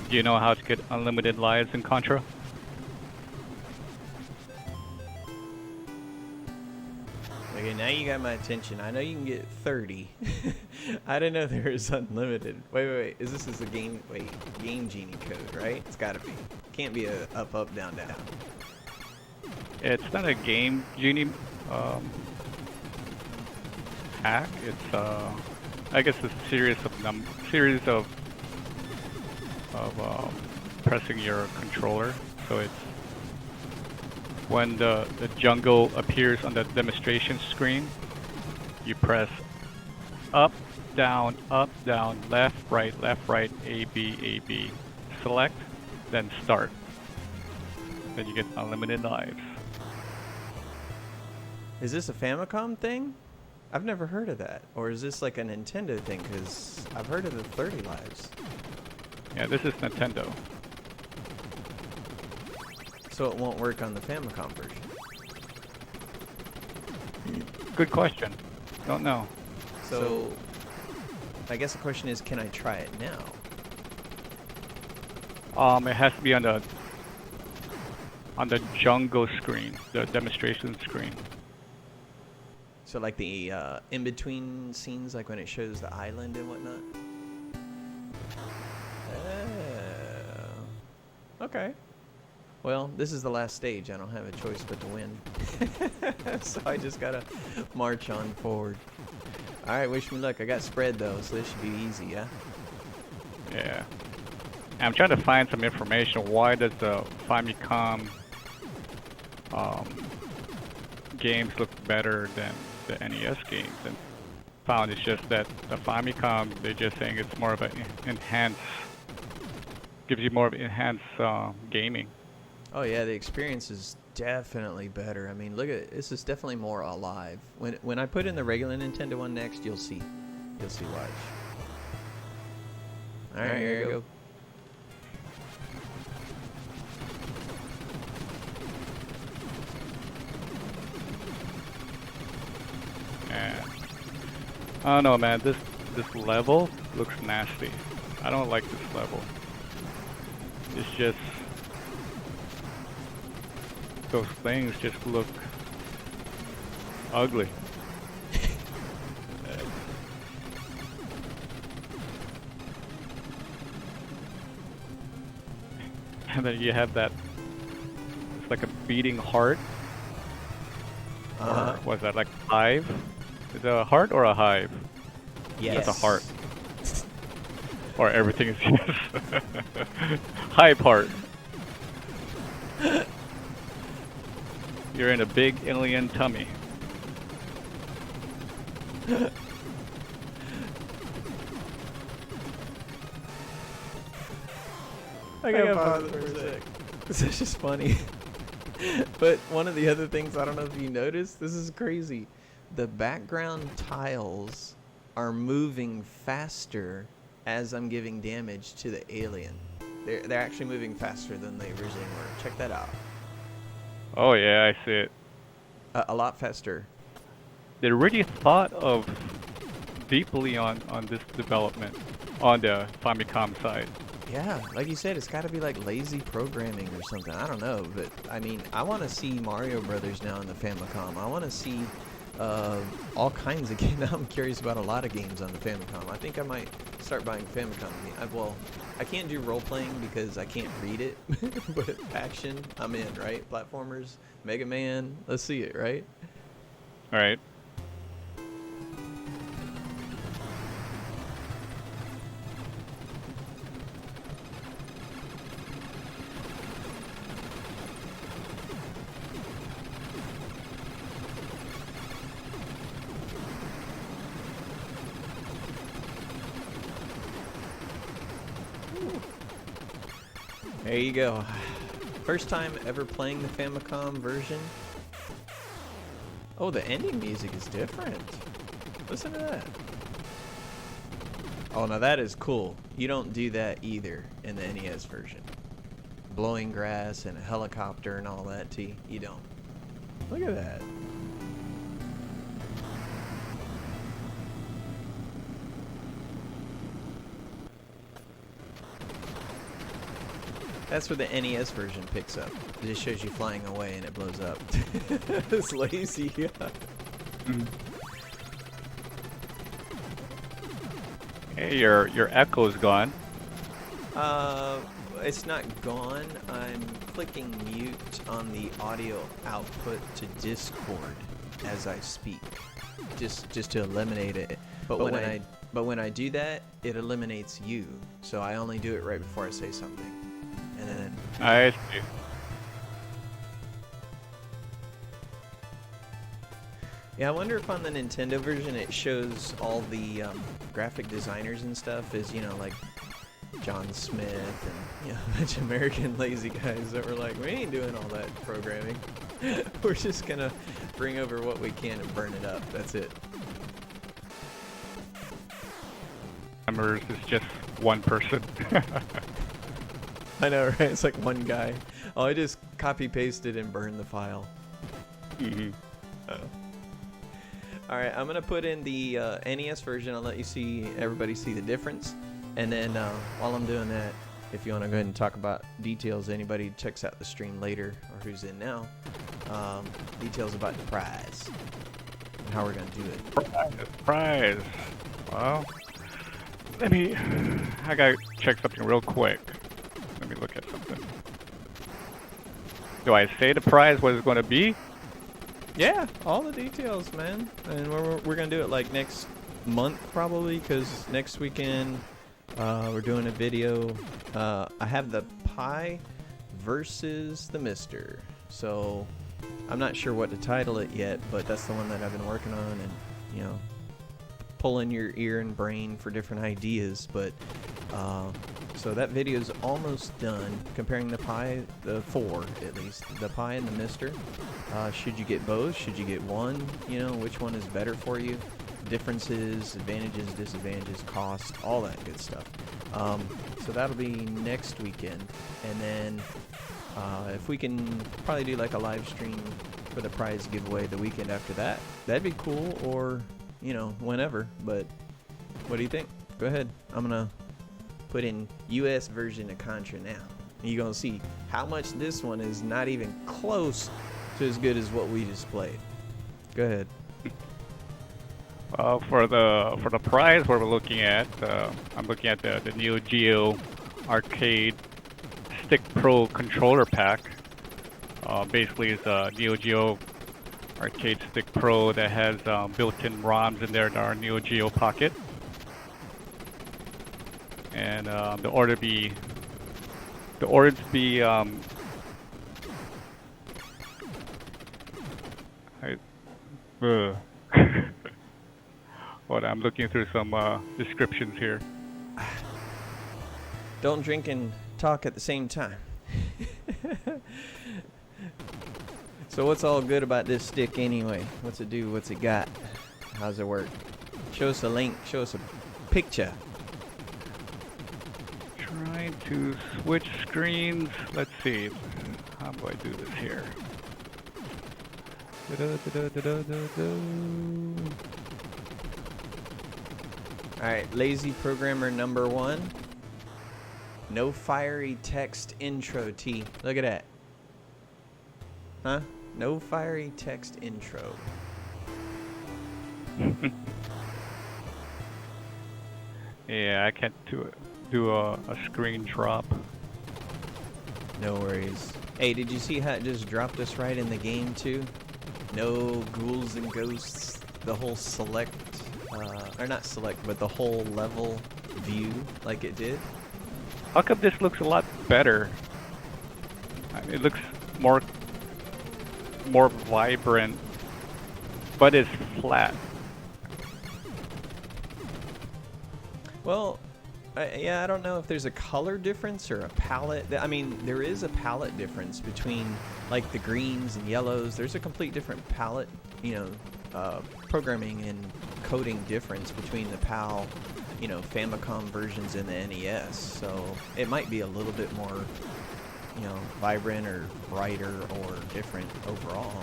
Speaker 2: Do you know how to get unlimited lives in Contra?
Speaker 1: Okay, now you got my attention. I know you can get 30. I didn't know there was unlimited. Wait. Is this a game? Wait, Game Genie code, right? It's gotta be. Can't be a up, down, down.
Speaker 2: It's not a Game Genie hack. It's I guess a series of pressing your controller. So it's when the jungle appears on the demonstration screen, you press up down, left, right, A, B, A, B. Select, then start. Then you get unlimited lives.
Speaker 1: Is this a Famicom thing? I've never heard of that. Or is this like a Nintendo thing? Because I've heard of the 30 lives.
Speaker 2: Yeah, this is Nintendo.
Speaker 1: So it won't work on the Famicom version.
Speaker 2: Good question. Don't know.
Speaker 1: So I guess the question is, can I try it now?
Speaker 2: It has to be on the jungle screen, the demonstration screen.
Speaker 1: So like the in-between scenes, like when it shows the island and whatnot? Oh. Okay. Well, this is the last stage. I don't have a choice but to win. So I just gotta march on forward. Alright, wish me luck. I got spread though, so this should be easy, yeah?
Speaker 2: Yeah. I'm trying to find some information. Why does the Famicom games look better than the NES games? And found it's just that the Famicom, they're just saying it's more of an enhanced, gives you more of enhanced gaming.
Speaker 1: Oh yeah, the experience is definitely better. I mean, look at it. This is definitely more alive. When I put in the regular Nintendo one next, you'll see. You'll see, watch. Alright, here you go.
Speaker 2: Yeah. I don't know, man. This level looks nasty. I don't like this level. It's just those things just look ugly. And then you have that. It's like a beating heart. Or was that like hive? Is it a heart or a hive?
Speaker 1: Yes.
Speaker 2: It's a heart. Or everything is yes. Hive heart. You're in a big alien tummy.
Speaker 1: I got paused for a sec. This is just funny. But one of the other things, I don't know if you noticed, this is crazy. The background tiles are moving faster as I'm giving damage to the alien. They're actually moving faster than they originally were. Check that out.
Speaker 2: Oh yeah, I see it.
Speaker 1: A lot faster.
Speaker 2: They really thought of deeply on this development on the Famicom side.
Speaker 1: Yeah, like you said, it's got to be like lazy programming or something. I don't know, but I mean, I want to see Mario Brothers now in the Famicom. I want to see all kinds of games. I'm curious about a lot of games on the Famicom. I think I might start buying Famicom games. Well, I can't do role-playing because I can't read it, but action, I'm in, right? Platformers, Mega Man, let's see it, right?
Speaker 2: All right.
Speaker 1: There you go. First time ever playing the Famicom version. Oh, the ending music is different. Listen to that. Oh, now that is cool. You don't do that either in the NES version. Blowing grass and a helicopter and all that, T. You don't. Look at that. That's where the NES version picks up. It just shows you flying away and it blows up. It's lazy. Yeah.
Speaker 2: Mm. Hey, your echo's gone.
Speaker 1: It's not gone. I'm clicking mute on the audio output to Discord as I speak, just to eliminate it. But when I do that, it eliminates you. So I only do it right before I say something. And then
Speaker 2: I see.
Speaker 1: Yeah, I wonder if on the Nintendo version it shows all the graphic designers and stuff as, you know, like John Smith and, you know, a bunch of American lazy guys that were like, we ain't doing all that programming. We're just gonna bring over what we can and burn it up. That's it.
Speaker 2: Members is just one person.
Speaker 1: I know, right? It's like one guy. Oh, I just copy pasted and burned the file.
Speaker 2: Mm-hmm.
Speaker 1: All right, I'm gonna put in the NES version. I'll let you see everybody see the difference, and then while I'm doing that, if you want to go ahead and talk about details, anybody checks out the stream later or who's in now, details about the prize and how we're gonna do it.
Speaker 2: Prize. Well, I gotta check something real quick. Let me look at something. Do I say the prize what it's going to be?
Speaker 1: Yeah, all the details, man. And we're gonna do it like next month probably, because next weekend we're doing a video. I have the Pi versus the Mister, so I'm not sure what to title it yet, but that's the one that I've been working on, and you know, pulling your ear and brain for different ideas. But so that video is almost done, comparing the Pi, the 4 at least, the Pi and the Mister. Should you get both? Should you get one? You know, which one is better for you? Differences, advantages, disadvantages, cost, all that good stuff. So that'll be next weekend, and then if we can probably do like a live stream for the prize giveaway the weekend after that, that'd be cool, or you know, whenever. But what do you think? Go ahead. I'm gonna put in US version of Contra now. You're gonna see how much this one is not even close to as good as what we just played. Go ahead.
Speaker 2: For the prize, what we're looking at, I'm looking at the Neo Geo Arcade Stick Pro controller pack. Basically, it's a Neo Geo Arcade Stick Pro that has built-in ROMs in there that are Neo Geo Pocket. And the order to be Hold on, I'm looking through some descriptions here.
Speaker 1: Don't drink and talk at the same time. So what's all good about this stick anyway? What's it do? What's it got? How's it work? Show us a link. Show us a picture.
Speaker 2: Trying to switch screens. Let's see. How do I do this here?
Speaker 1: Alright, lazy programmer number 1. No fiery text intro, T. Look at that. Huh? No fiery text intro.
Speaker 2: Yeah, I can't do a screen drop.
Speaker 1: No worries. Hey, did you see how it just dropped us right in the game too? No ghouls and ghosts. The whole select, or not select, but the whole level view like it did.
Speaker 2: How come this looks a lot better? I mean, it looks more vibrant, but it's flat.
Speaker 1: Well, yeah, I don't know if there's a color difference or a palette. I mean, there is a palette difference between like the greens and yellows. There's a complete different palette, you know, programming and coding difference between the PAL, you know, Famicom versions and the NES. So it might be a little bit more, you know, vibrant or brighter or different overall.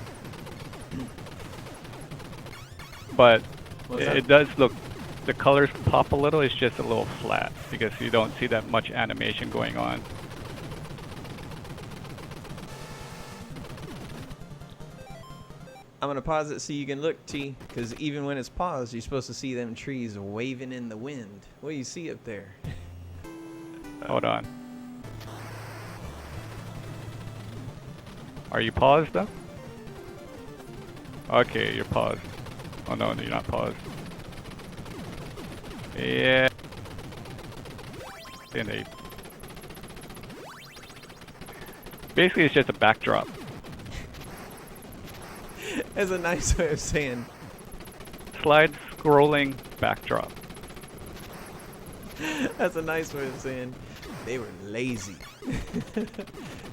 Speaker 2: But it does look, the colors pop a little. It's just a little flat because you don't see that much animation going on.
Speaker 1: I'm gonna pause it so you can look, T, because even when it's paused, you're supposed to see them trees waving in the wind. What do you see up there?
Speaker 2: Hold on. Are you paused though? Okay, you're paused. Oh no, you're not paused. Yeah. Basically, it's just a backdrop.
Speaker 1: That's a nice way of saying
Speaker 2: slide scrolling backdrop.
Speaker 1: That's a nice way of saying they were lazy.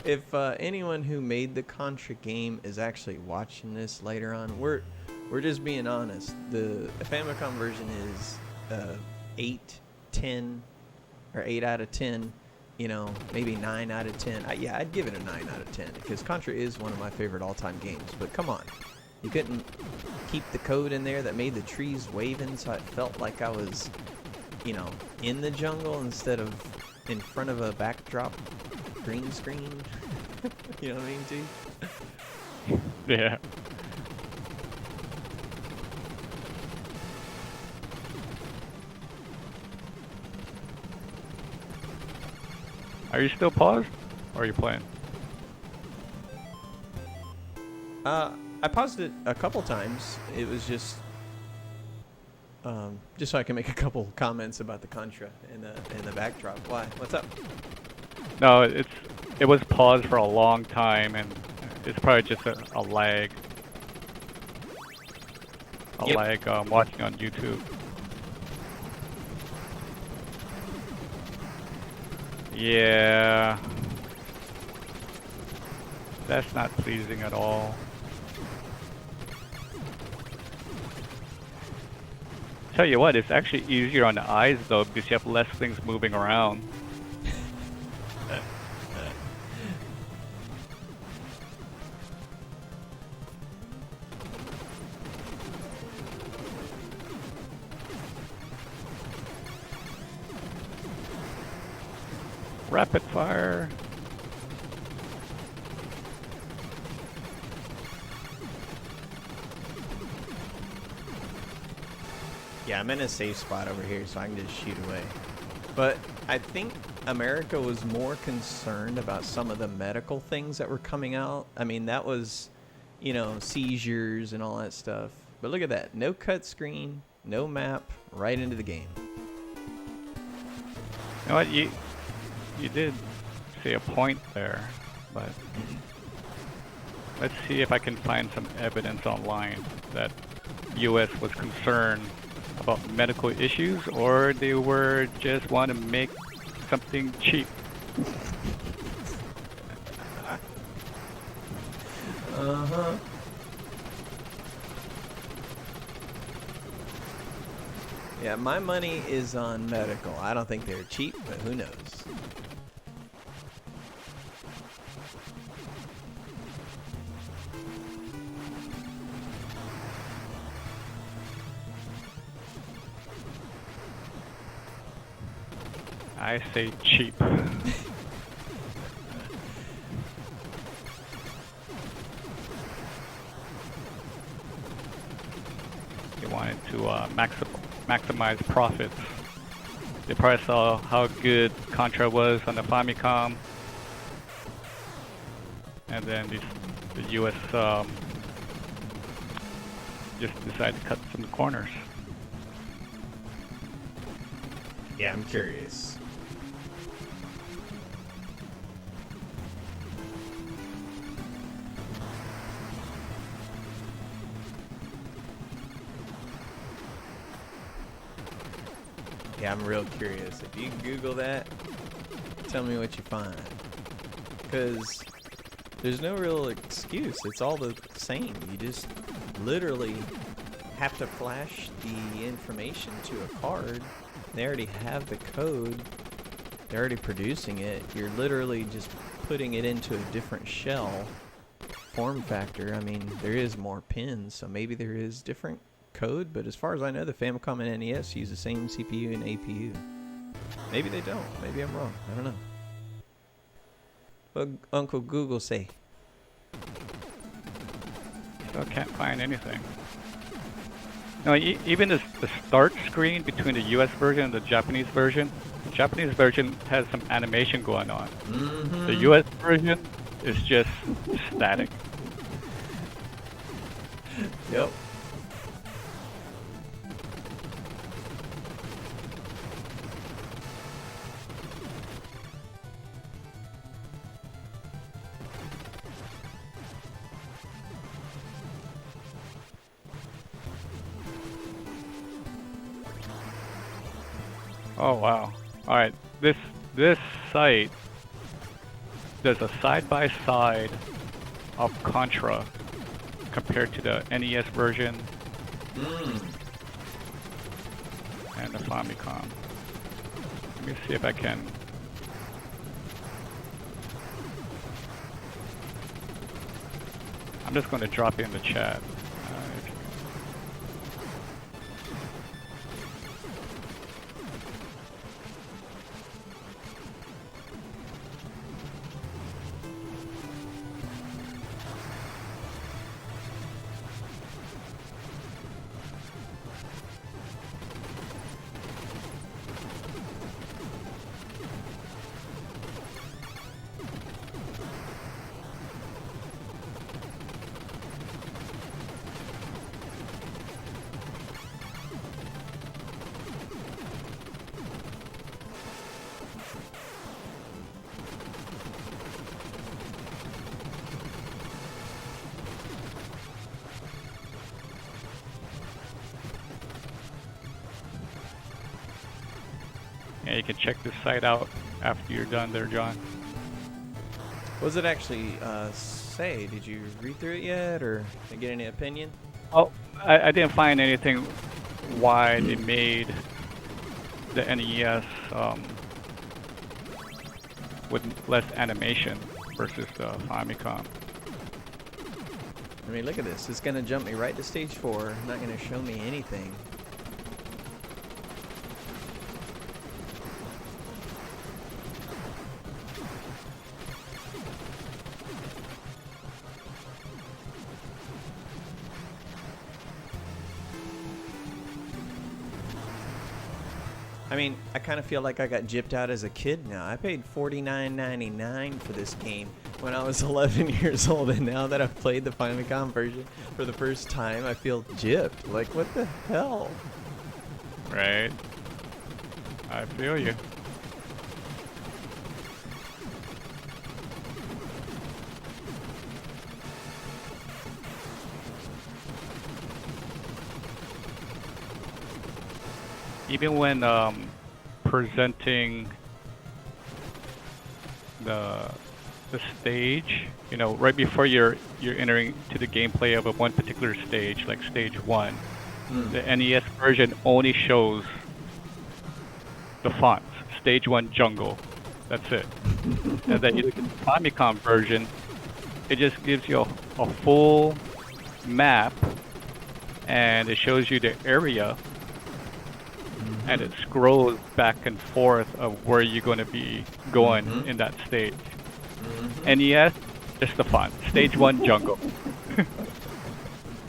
Speaker 1: If anyone who made the Contra game is actually watching this later on, we're just being honest. The Famicom version is 8, 10, or 8 out of 10. You know, maybe 9 out of 10. Yeah, I'd give it a 9 out of 10 because Contra is one of my favorite all-time games. But come on, you couldn't keep the code in there that made the trees waving so it felt like I was, you know, in the jungle instead of in front of a backdrop green screen. You know what I mean, T?
Speaker 2: Yeah. Are you still paused? Or are you playing?
Speaker 1: I paused it a couple times. It was just so I can make a couple comments about the Contra in the backdrop. Why? What's up?
Speaker 2: No, it was paused for a long time, and it's probably just a lag.
Speaker 1: Yep.
Speaker 2: Lag watching on YouTube. Yeah. That's not pleasing at all. Tell you what, it's actually easier on the eyes though because you have less things moving around. Rapid fire.
Speaker 1: Yeah, I'm in a safe spot over here, so I can just shoot away. But I think America was more concerned about some of the medical things that were coming out. I mean, that was, you know, seizures and all that stuff. But look at that. No cut screen, no map, right into the game.
Speaker 2: You know what, you did say a point there, but let's see if I can find some evidence online that US was concerned about medical issues, or they were just want to make something cheap.
Speaker 1: Uh-huh. Yeah, my money is on medical. I don't think they're cheap, but who knows?
Speaker 2: I say cheap. They wanted to maximize profits. They probably saw how good Contra was on the Famicom, and then the US just decided to cut some corners.
Speaker 1: Yeah, I'm curious. Yeah, I'm real curious. If you Google that, tell me what you find. Because there's no real excuse. It's all the same. You just literally have to flash the information to a card. They already have the code. They're already producing it. You're literally just putting it into a different shell form factor. I mean, there is more pins, so maybe there is different code, but as far as I know, the Famicom and NES use the same CPU and APU. Maybe they don't. Maybe I'm wrong. I don't know. What Uncle Google say?
Speaker 2: Still can't find anything. No, even the start screen between the US version and the Japanese version has some animation going on.
Speaker 1: Mm-hmm.
Speaker 2: The US version is just static.
Speaker 1: Yep.
Speaker 2: Oh wow. All right. This site does a side-by-side of Contra compared to the NES version and the Famicom. Let me see if I can. I'm just going to drop it in the chat. Yeah, you can check this site out after you're done there, John.
Speaker 1: What does it actually say? Did you read through it yet, or get any opinion?
Speaker 2: Oh, I didn't find anything why they made the NES with less animation versus the Famicom.
Speaker 1: I mean, look at this. It's going to jump me right to stage 4. Not going to show me anything. I mean, I kind of feel like I got gypped out as a kid now. I paid $49.99 for this game when I was 11 years old, and now that I've played the Famicom version for the first time, I feel gypped. Like, what the hell?
Speaker 2: Right. I feel you. Even when presenting the stage, you know, right before you're entering to the gameplay of a one particular stage, like stage 1, the NES version only shows the fonts. Stage 1 jungle. That's it. And then you look at the Famicom version, it just gives you a full map, and it shows you the area. And it scrolls back and forth of where you're going to be going in that stage. NES, just the font. Stage 1 jungle.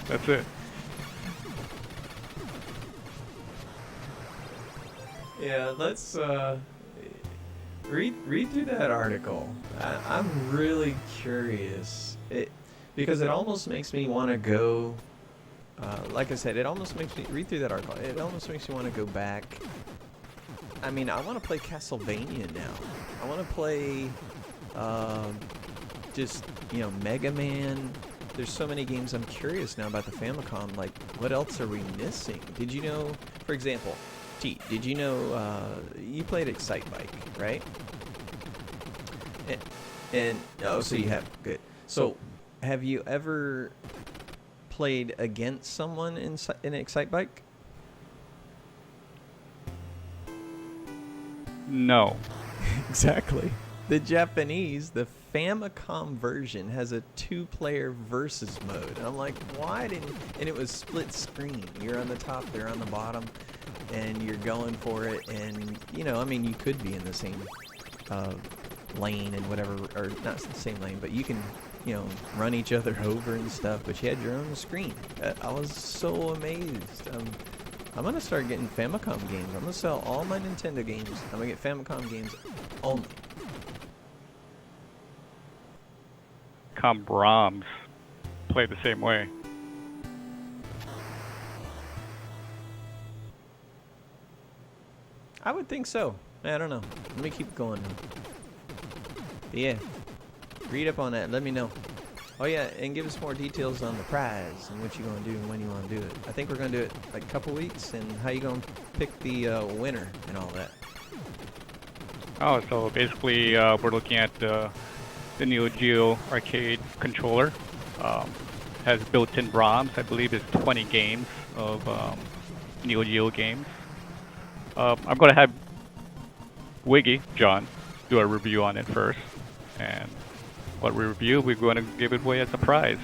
Speaker 2: That's it.
Speaker 1: Yeah, let's read through that article. I'm really curious. Because it almost makes me want to go. Like I said, it almost makes me read through that article. It almost makes me want to go back. I mean, I want to play Castlevania now. I want to play, just Mega Man. There's so many games I'm curious now about the Famicom. Like, what else are we missing? Did you know, for example, did you know you played Excite Bike, right? And so you have, good. So, have you ever played against someone in Excite Bike?
Speaker 2: No.
Speaker 1: Exactly. The Japanese, the Famicom version has a 2-player versus mode. And I'm like, why didn't... And it was split screen. You're on the top, they're on the bottom, and you're going for it. And, I mean, you could be in the same lane and whatever, or not the same lane, but you can... run each other over and stuff, but you had your own screen. I was so amazed. I'm going to start getting Famicom games. I'm going to sell all my Nintendo games. I'm going to get Famicom games only.
Speaker 2: Brahms play the same way.
Speaker 1: I would think so. I don't know. Let me keep going. But yeah. Read up on that. Let me know. Oh yeah, and give us more details on the prize and what you're gonna do and when you want to do it. I think we're gonna do it like a couple weeks, and how you gonna pick the winner and all that.
Speaker 2: Oh, so basically, we're looking at the Neo Geo arcade controller. Has built-in ROMs. I believe it's 20 games of Neo Geo games. I'm gonna have Wiggy John do a review on it first, and what we review, we're going to give it away as a prize.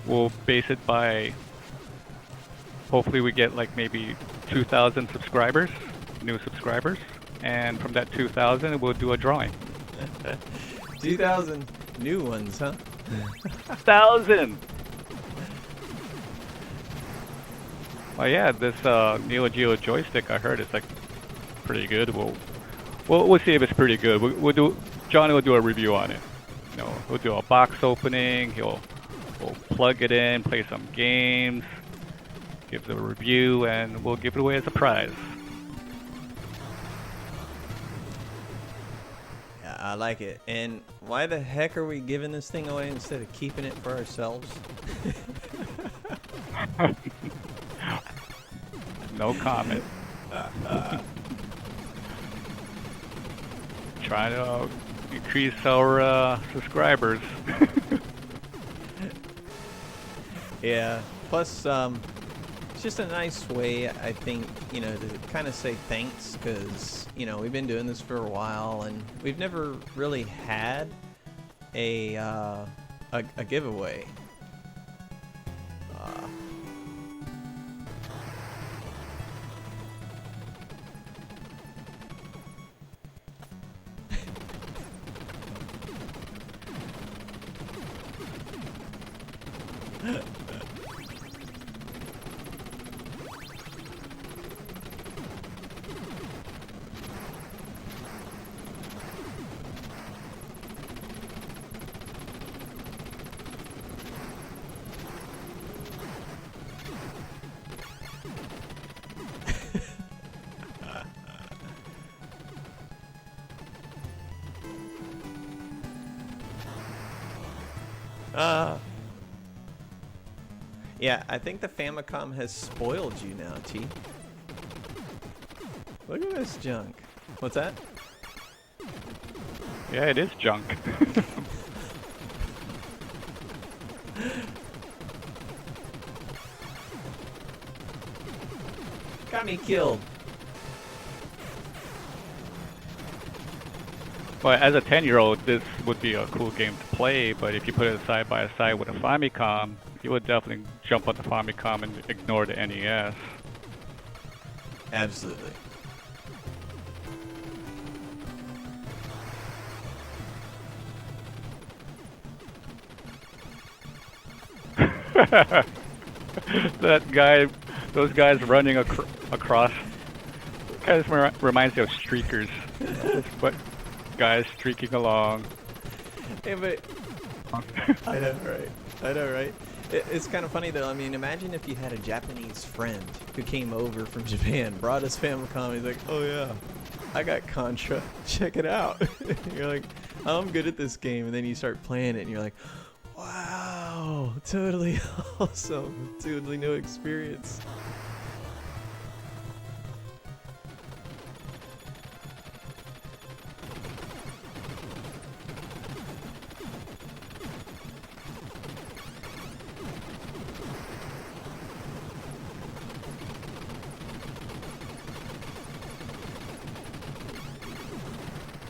Speaker 2: We'll base it by, hopefully we get like maybe 2,000 subscribers, new subscribers, and from that 2,000 we'll do a drawing.
Speaker 1: 2,000 new ones, huh?
Speaker 2: 1,000! Oh yeah, this Neo Geo joystick I heard is like pretty good. We'll see if it's pretty good. Johnny will do a review on it. You know, we'll do a box opening. We'll plug it in, play some games, give the review, and we'll give it away as a prize.
Speaker 1: Yeah, I like it. And why the heck are we giving this thing away instead of keeping it for ourselves?
Speaker 2: No comment. Trying to increase our subscribers.
Speaker 1: Yeah. Plus, it's just a nice way, I think, you know, to kind of say thanks, because, you know, we've been doing this for a while, and we've never really had a giveaway. Yeah, I think the Famicom has spoiled you now, T. Look at this junk. What's that?
Speaker 2: Yeah, it is junk.
Speaker 1: Got me killed.
Speaker 2: Well, as a 10-year-old, this would be a cool game to play, but if you put it side by side with a Famicom, you would definitely jump on the Famicom and ignore the NES.
Speaker 1: Absolutely.
Speaker 2: That guy, those guys running across, kind of reminds me of streakers. But guys streaking along.
Speaker 1: Yeah, but I know, right? I know, right? It's kind of funny though. I mean, imagine if you had a Japanese friend who came over from Japan, brought us Famicom. He's like, "Oh yeah, I got Contra. Check it out." You're like, "I'm good at this game," and then you start playing it, and you're like, "Wow, totally awesome, totally new experience."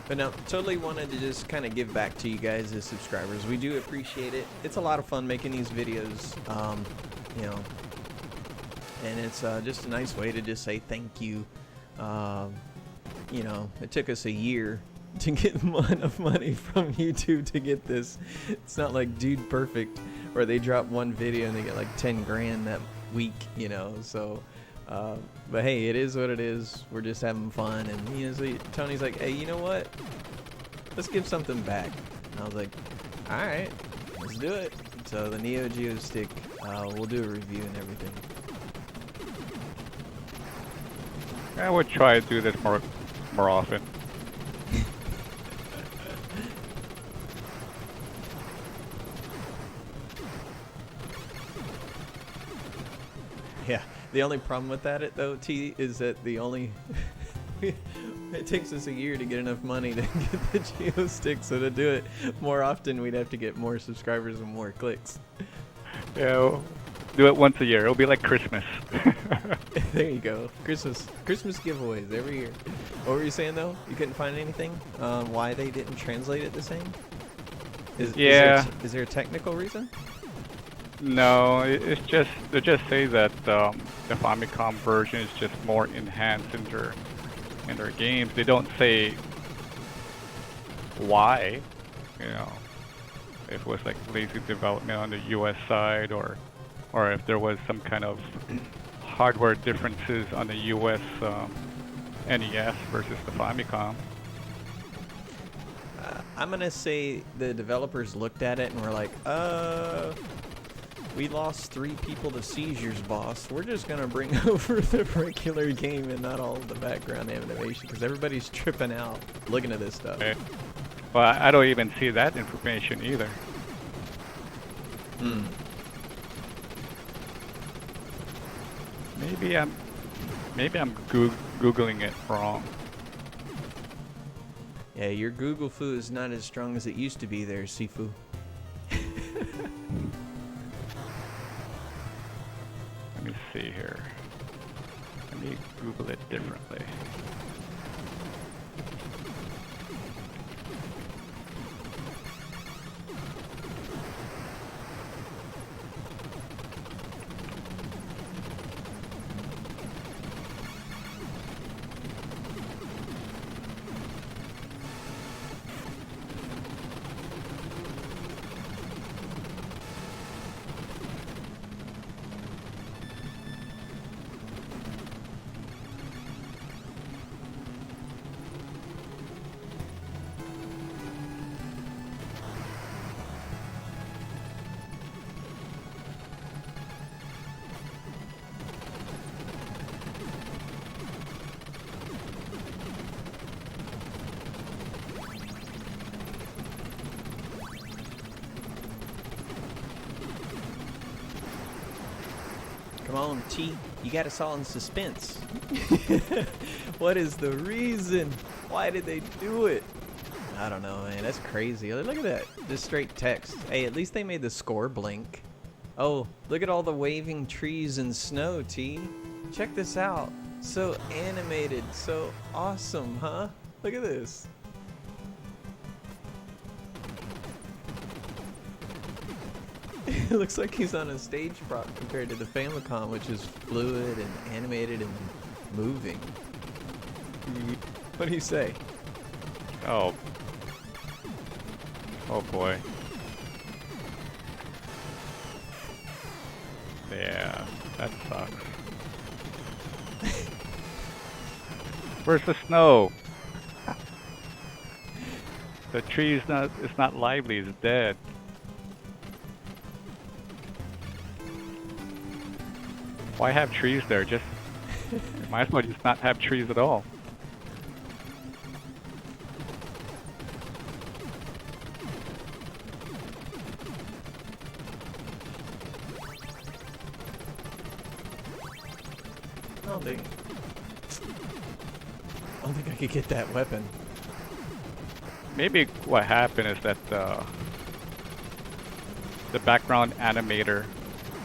Speaker 1: But no, totally wanted to just kind of give back to you guys as subscribers. We do appreciate it. It's a lot of fun making these videos, you know, and it's just a nice way to just say thank you. You know, it took us a year to get enough money from YouTube to get this. It's not like Dude Perfect, where they drop one video and they get like 10 grand that week, you know, so... but hey, it is what it is. We're just having fun, and you know, so Tony's like, "Hey, you know what? Let's give something back." And I was like, "All right, let's do it." So the Neo Geo stick, we'll do a review and everything.
Speaker 2: I would try to do this more often.
Speaker 1: Yeah. The only problem with that, though, T, is that the only it takes us a year to get enough money to get the Geo Stick. So to do it more often, we'd have to get more subscribers and more clicks.
Speaker 2: Yeah, we'll do it once a year. It'll be like Christmas.
Speaker 1: There you go. Christmas giveaways every year. What were you saying though? You couldn't find anything? Why they didn't translate it the same? Is there a technical reason?
Speaker 2: No, it's just they just say that the Famicom version is just more enhanced in their games. They don't say why. You know, if it was like lazy development on the U.S. side, or if there was some kind of hardware differences on the U.S. NES versus the Famicom.
Speaker 1: I'm gonna say the developers looked at it and were like, we lost 3 people to seizures, boss. We're just gonna bring over the regular game and not all the background animation because everybody's tripping out looking at this stuff.
Speaker 2: Okay. Well, I don't even see that information either.
Speaker 1: Hmm.
Speaker 2: Maybe I'm googling it wrong.
Speaker 1: Yeah, your Google foo is not as strong as it used to be there, Sifu.
Speaker 2: Let me see here. Let me Google it differently.
Speaker 1: Come on, T. You got us all in suspense. What is the reason? Why did they do it? I don't know, man. That's crazy. Look at that. Just straight text. Hey, at least they made the score blink. Oh, look at all the waving trees and snow, T. Check this out. So animated. So awesome, huh? Look at this. It looks like he's on a stage prop compared to the Famicom, which is fluid and animated and moving. What do you say?
Speaker 2: Oh boy. Yeah, that sucks. Where's the snow? The tree is not lively, it's dead. Why have trees there? Just might as well just not have trees at all.
Speaker 1: I don't think I could get that weapon.
Speaker 2: Maybe what happened is that the background animator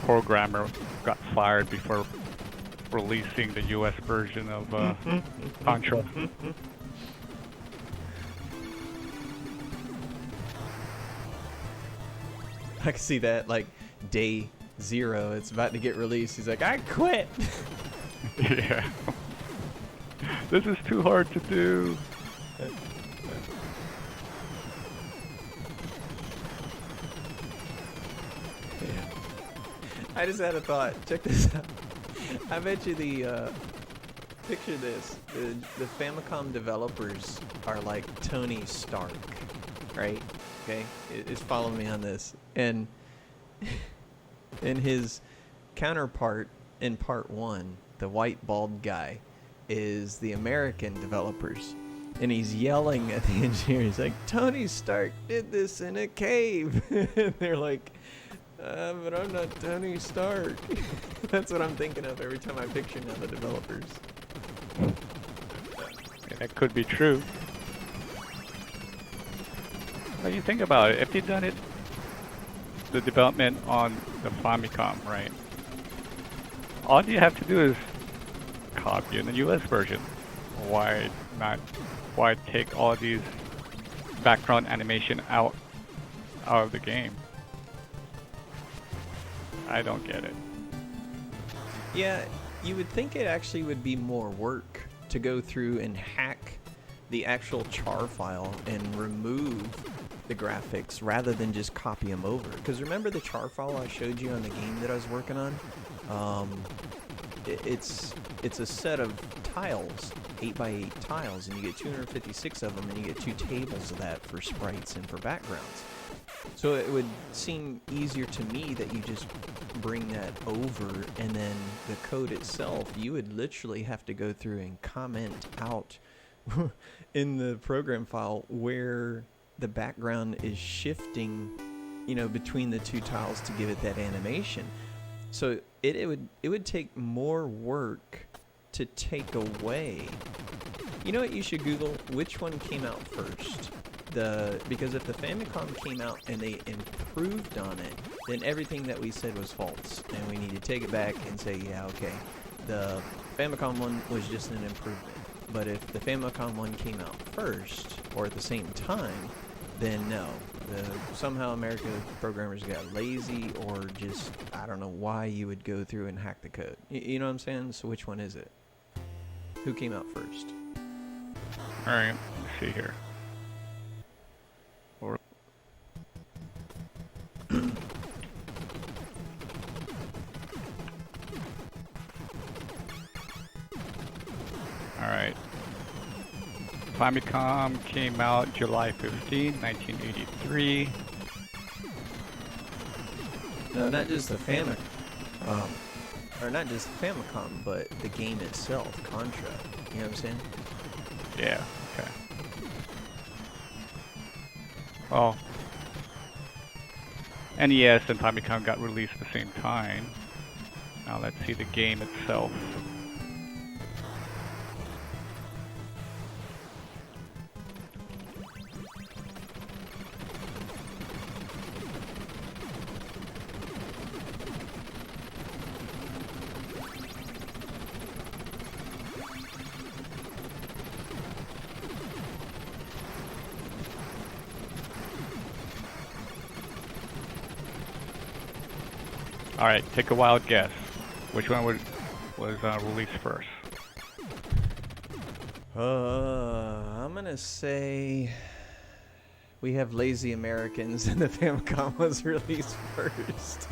Speaker 2: programmer got fired before releasing the US version of Contra.
Speaker 1: I can see that, like, day 0, it's about to get released. He's like, I quit!
Speaker 2: Yeah. This is too hard to do.
Speaker 1: I just had a thought. Check this out. I bet you picture this. The Famicom developers are like Tony Stark, right? Okay? Just follow me on this. And his counterpart in part 1, the white bald guy, is the American developers. And he's yelling at the engineer. He's like, Tony Stark did this in a cave. And they're like, But I'm not Tony Stark. That's what I'm thinking of every time I picture now the developers.
Speaker 2: Yeah, that could be true. But you think about it, if they'd done it, the development on the Famicom, right? All you have to do is copy in the US version. Why not? Why take all these background animation out of the game? I don't get it.
Speaker 1: Yeah, you would think it actually would be more work to go through and hack the actual char file and remove the graphics rather than just copy them over. Because remember the char file I showed you on the game that I was working on? It's a set of tiles, 8x8 tiles, and you get 256 of them, and you get 2 tables of that for sprites and for backgrounds. So it would seem easier to me that you just bring that over, and then the code itself, you would literally have to go through and comment out in the program file where the background is shifting, you know, between the 2 tiles to give it that animation. So it would take more work to take away. You know what you should Google? Which one came out first? Because if the Famicom came out and they improved on it, then everything that we said was false, and we need to take it back and say, yeah, okay, the Famicom one was just an improvement. But if the Famicom one came out first, or at the same time, then no. Somehow America programmers got lazy, or just, I don't know why you would go through and hack the code. You know what I'm saying? So which one is it? Who came out first?
Speaker 2: Alright, let's see here. Alright. Famicom came out July 15, 1983.
Speaker 1: No, not just the Famicom. Or not just the Famicom, but the game itself, Contra. You know what I'm saying?
Speaker 2: Yeah, okay. Well, NES and Famicom got released at the same time. Now let's see the game itself. Alright, take a wild guess. Which one was released first?
Speaker 1: I'm gonna say we have lazy Americans and the Famicom was released first.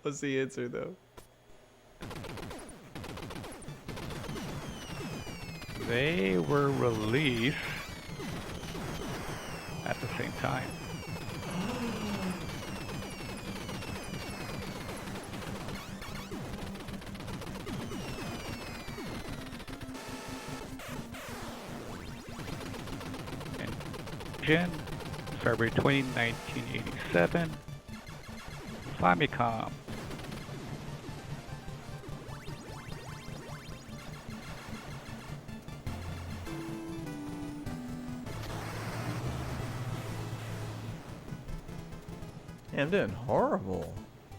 Speaker 1: What's the answer though?
Speaker 2: They were released at the same time. February 20, 1987. Famicom.
Speaker 1: Yeah, I'm doing horrible.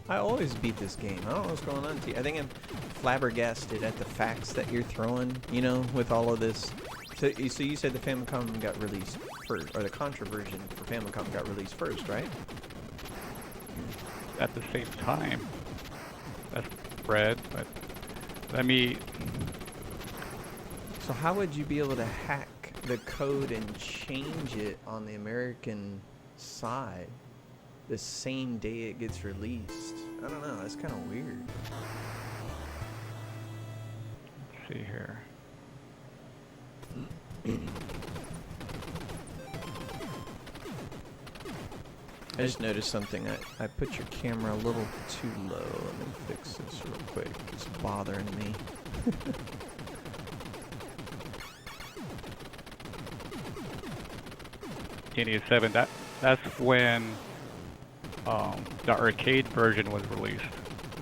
Speaker 1: I always beat this game. I don't know what's going on to you. I think I'm flabbergasted at the facts that you're throwing, you know, with all of this. So you said the Famicom got released first, or the Contra version for Famicom got released first, right?
Speaker 2: At the same time. That's Fred, but let me...
Speaker 1: So how would you be able to hack the code and change it on the American side the same day it gets released? I don't know, that's kind of weird.
Speaker 2: Let's see here.
Speaker 1: I just noticed something. I put your camera a little too low. Let me fix this real quick. It's bothering me.
Speaker 2: NES 7, that's when the arcade version was released,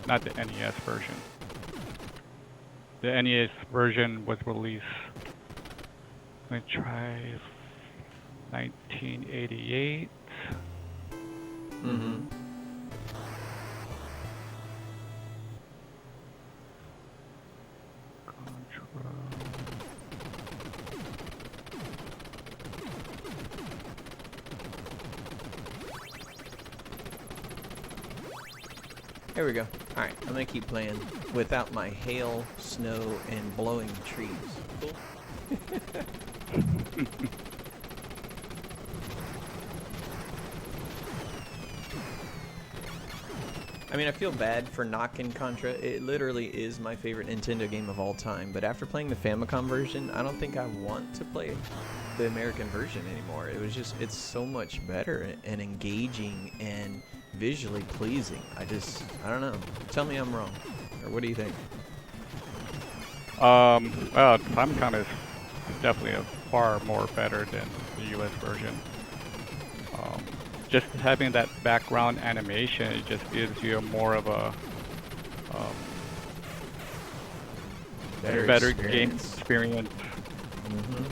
Speaker 2: not the NES version. The NES version was released, let me try, 1988.
Speaker 1: Mm-hmm.
Speaker 2: Contra.
Speaker 1: There we go. Alright, I'm gonna keep playing without my hail, snow, and blowing trees. Cool. I mean, I feel bad for knocking Contra. It literally is my favorite Nintendo game of all time. But after playing the Famicom version, I don't think I want to play the American version anymore. It was just, it's so much better and engaging and visually pleasing. I don't know. Tell me I'm wrong. Or what do you think?
Speaker 2: Well, Famicom is definitely far more better than the US version. Just having that background animation, it just gives you more of a better game experience.
Speaker 1: Mm-hmm.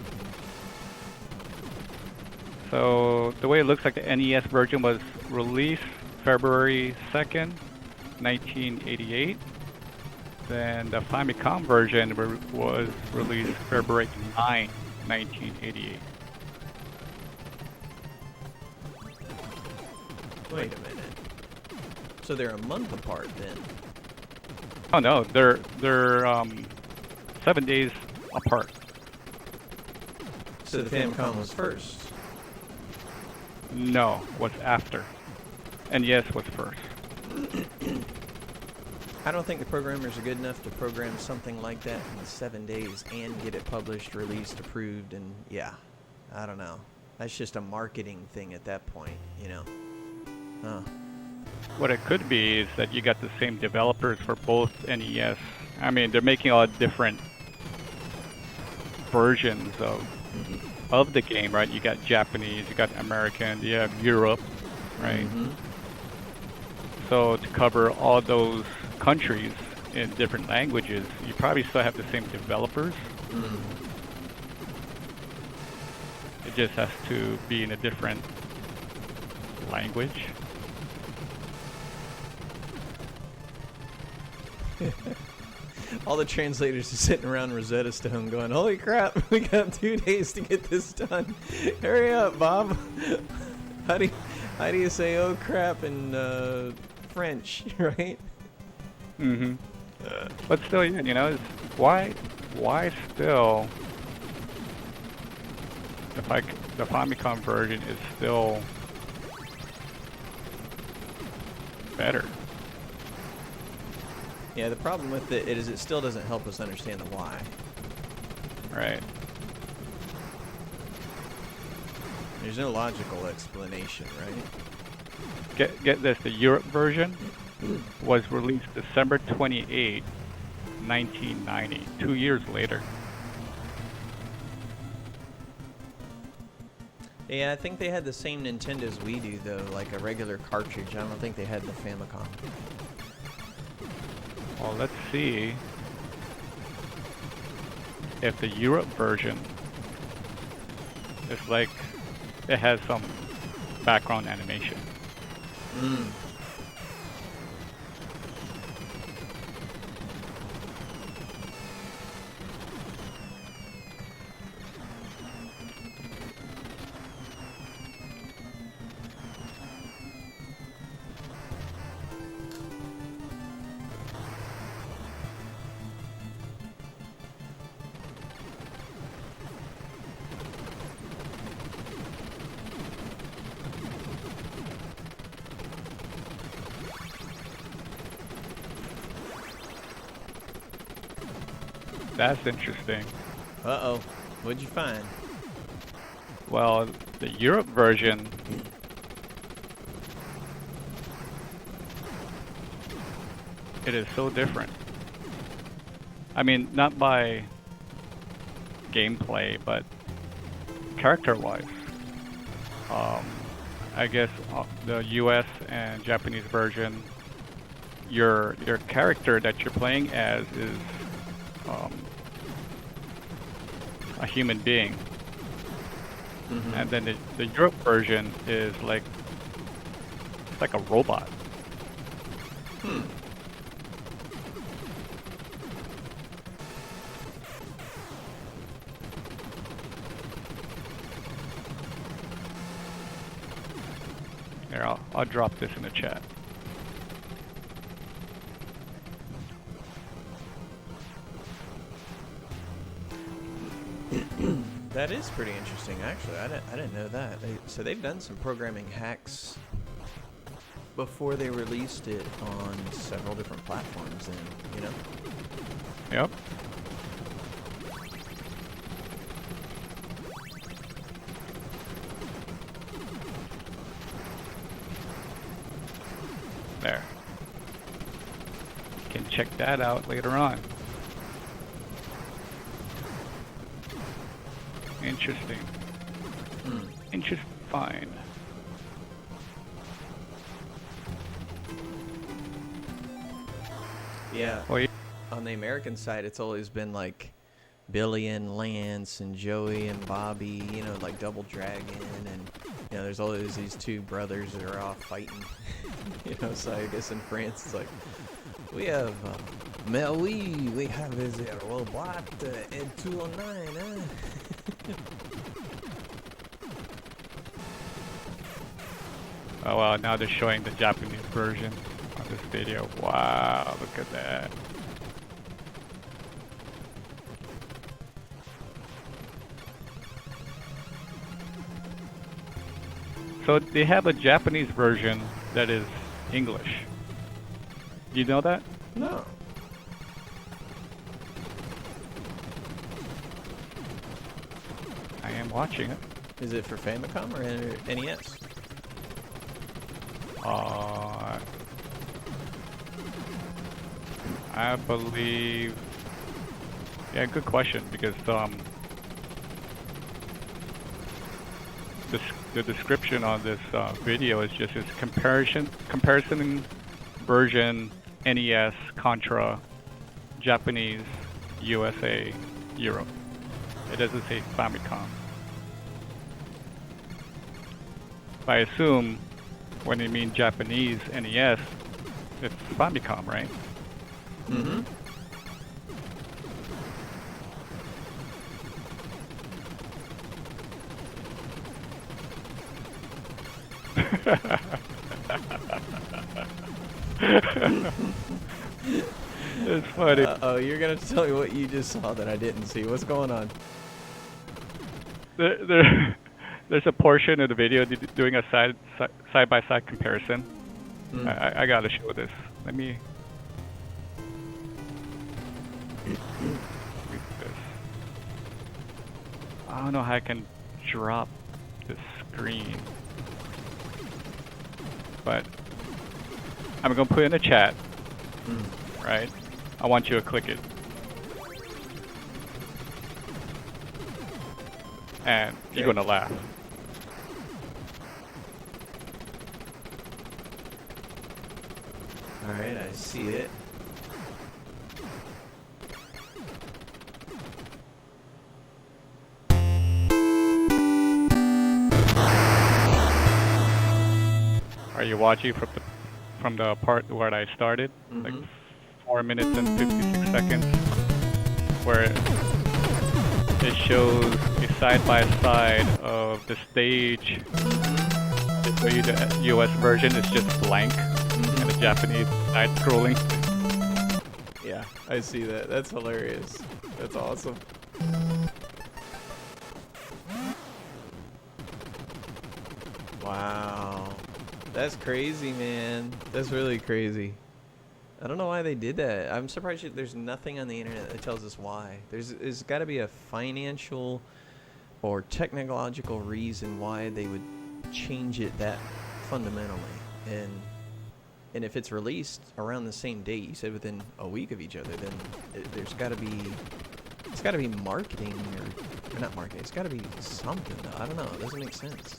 Speaker 2: So the way it looks like, the NES version was released February 2nd, 1988. Then the Famicom version was released February 9, 1988.
Speaker 1: Wait a minute. So they're a month apart then?
Speaker 2: Oh no, they're 7 days apart.
Speaker 1: So the Famicom was first?
Speaker 2: No, was after. NES was first.
Speaker 1: I don't think the programmers are good enough to program something like that in 7 days and get it published, released, approved, and yeah. I don't know. That's just a marketing thing at that point, you know? Huh.
Speaker 2: What it could be is that you got the same developers for both NES. I mean, they're making all different versions of the game, right? You got Japanese, you got American, you have Europe, right?
Speaker 1: Mm-hmm.
Speaker 2: So to cover all those countries in different languages, you probably still have the same developers.
Speaker 1: Mm.
Speaker 2: It just has to be in a different language.
Speaker 1: All the translators are sitting around Rosetta Stone going, holy crap, we got 2 days to get this done. Hurry up, Bob. How do you say oh crap in French, right?
Speaker 2: Mm-hmm. But still, you know, why still the Famicom version is still better?
Speaker 1: Yeah, the problem with it is it still doesn't help us understand the why.
Speaker 2: Right.
Speaker 1: There's no logical explanation, right?
Speaker 2: Get this, the Europe version was released December 28, 1990, 2 years later.
Speaker 1: Yeah, I think they had the same Nintendos we do, though, like a regular cartridge. I don't think they had the Famicom.
Speaker 2: Well, let's see if the Europe version is like, it has some background animation.
Speaker 1: Mm.
Speaker 2: That's interesting.
Speaker 1: Uh-oh. What'd you find?
Speaker 2: Well, the Europe version it is so different. I mean, not by gameplay, but character-wise. I guess the U.S. and Japanese version, your character that you're playing as is a human being, and then the Europe version is like it's like a robot. Here, I'll drop this in the chat.
Speaker 1: That is pretty interesting, actually. I didn't know that. So they've done some programming hacks before they released it on several different platforms, and you know.
Speaker 2: Yep. There. You can check that out later on. Interesting. Interesting find.
Speaker 1: Yeah.
Speaker 2: Well, yeah.
Speaker 1: On the American side, it's always been like Billy and Lance and Joey and Bobby, you know, like Double Dragon, and you know, there's always these two brothers that are off fighting. You know, so I guess in France it's like we have mais oui, we have a robot in 209, huh?
Speaker 2: Oh well, now they're showing the Japanese version on this video. Wow, look at that. So they have a Japanese version that is English. You know that?
Speaker 1: No.
Speaker 2: I am watching it.
Speaker 1: Is it for Famicom or NES?
Speaker 2: I believe. Yeah, good question, because the description on this video is just its comparison version NES, Contra, Japanese, USA, Europe. It doesn't say Famicom. I assume when they mean Japanese NES, it's Famicom, right?
Speaker 1: Mm-hmm.
Speaker 2: It's funny.
Speaker 1: Oh, you're gonna tell me what you just saw that I didn't see. What's going on?
Speaker 2: There's a portion of the video doing a side-by-side comparison. I gotta show this. Let me. Read this. I don't know how I can drop the screen, but I'm gonna put it in the chat. Right? I want you to click it. And you're gonna laugh.
Speaker 1: Alright, I see it.
Speaker 2: Are you watching from the part where I started? Like 4 minutes and 56 seconds, where it shows a side-by-side of the stage. So the US version is just blank, and the Japanese side-scrolling.
Speaker 1: Yeah, I see that. That's hilarious. That's awesome. Wow. That's crazy, man. That's really crazy. I don't know why they did that. I'm surprised there's nothing on the internet that tells us why. There's got to be a financial or technological reason why they would change it that fundamentally. And if it's released around the same date, you said within a week of each other, then it's got to be marketing or not marketing. It's got to be something. I don't know. It doesn't make sense.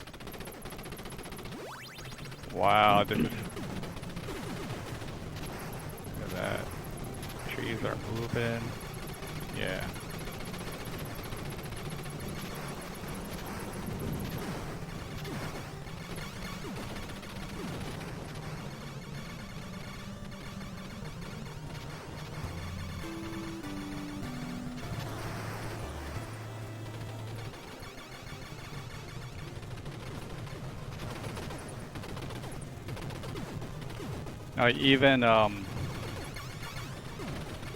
Speaker 2: Wow, this is... Look at that. Trees are moving. Yeah. Now even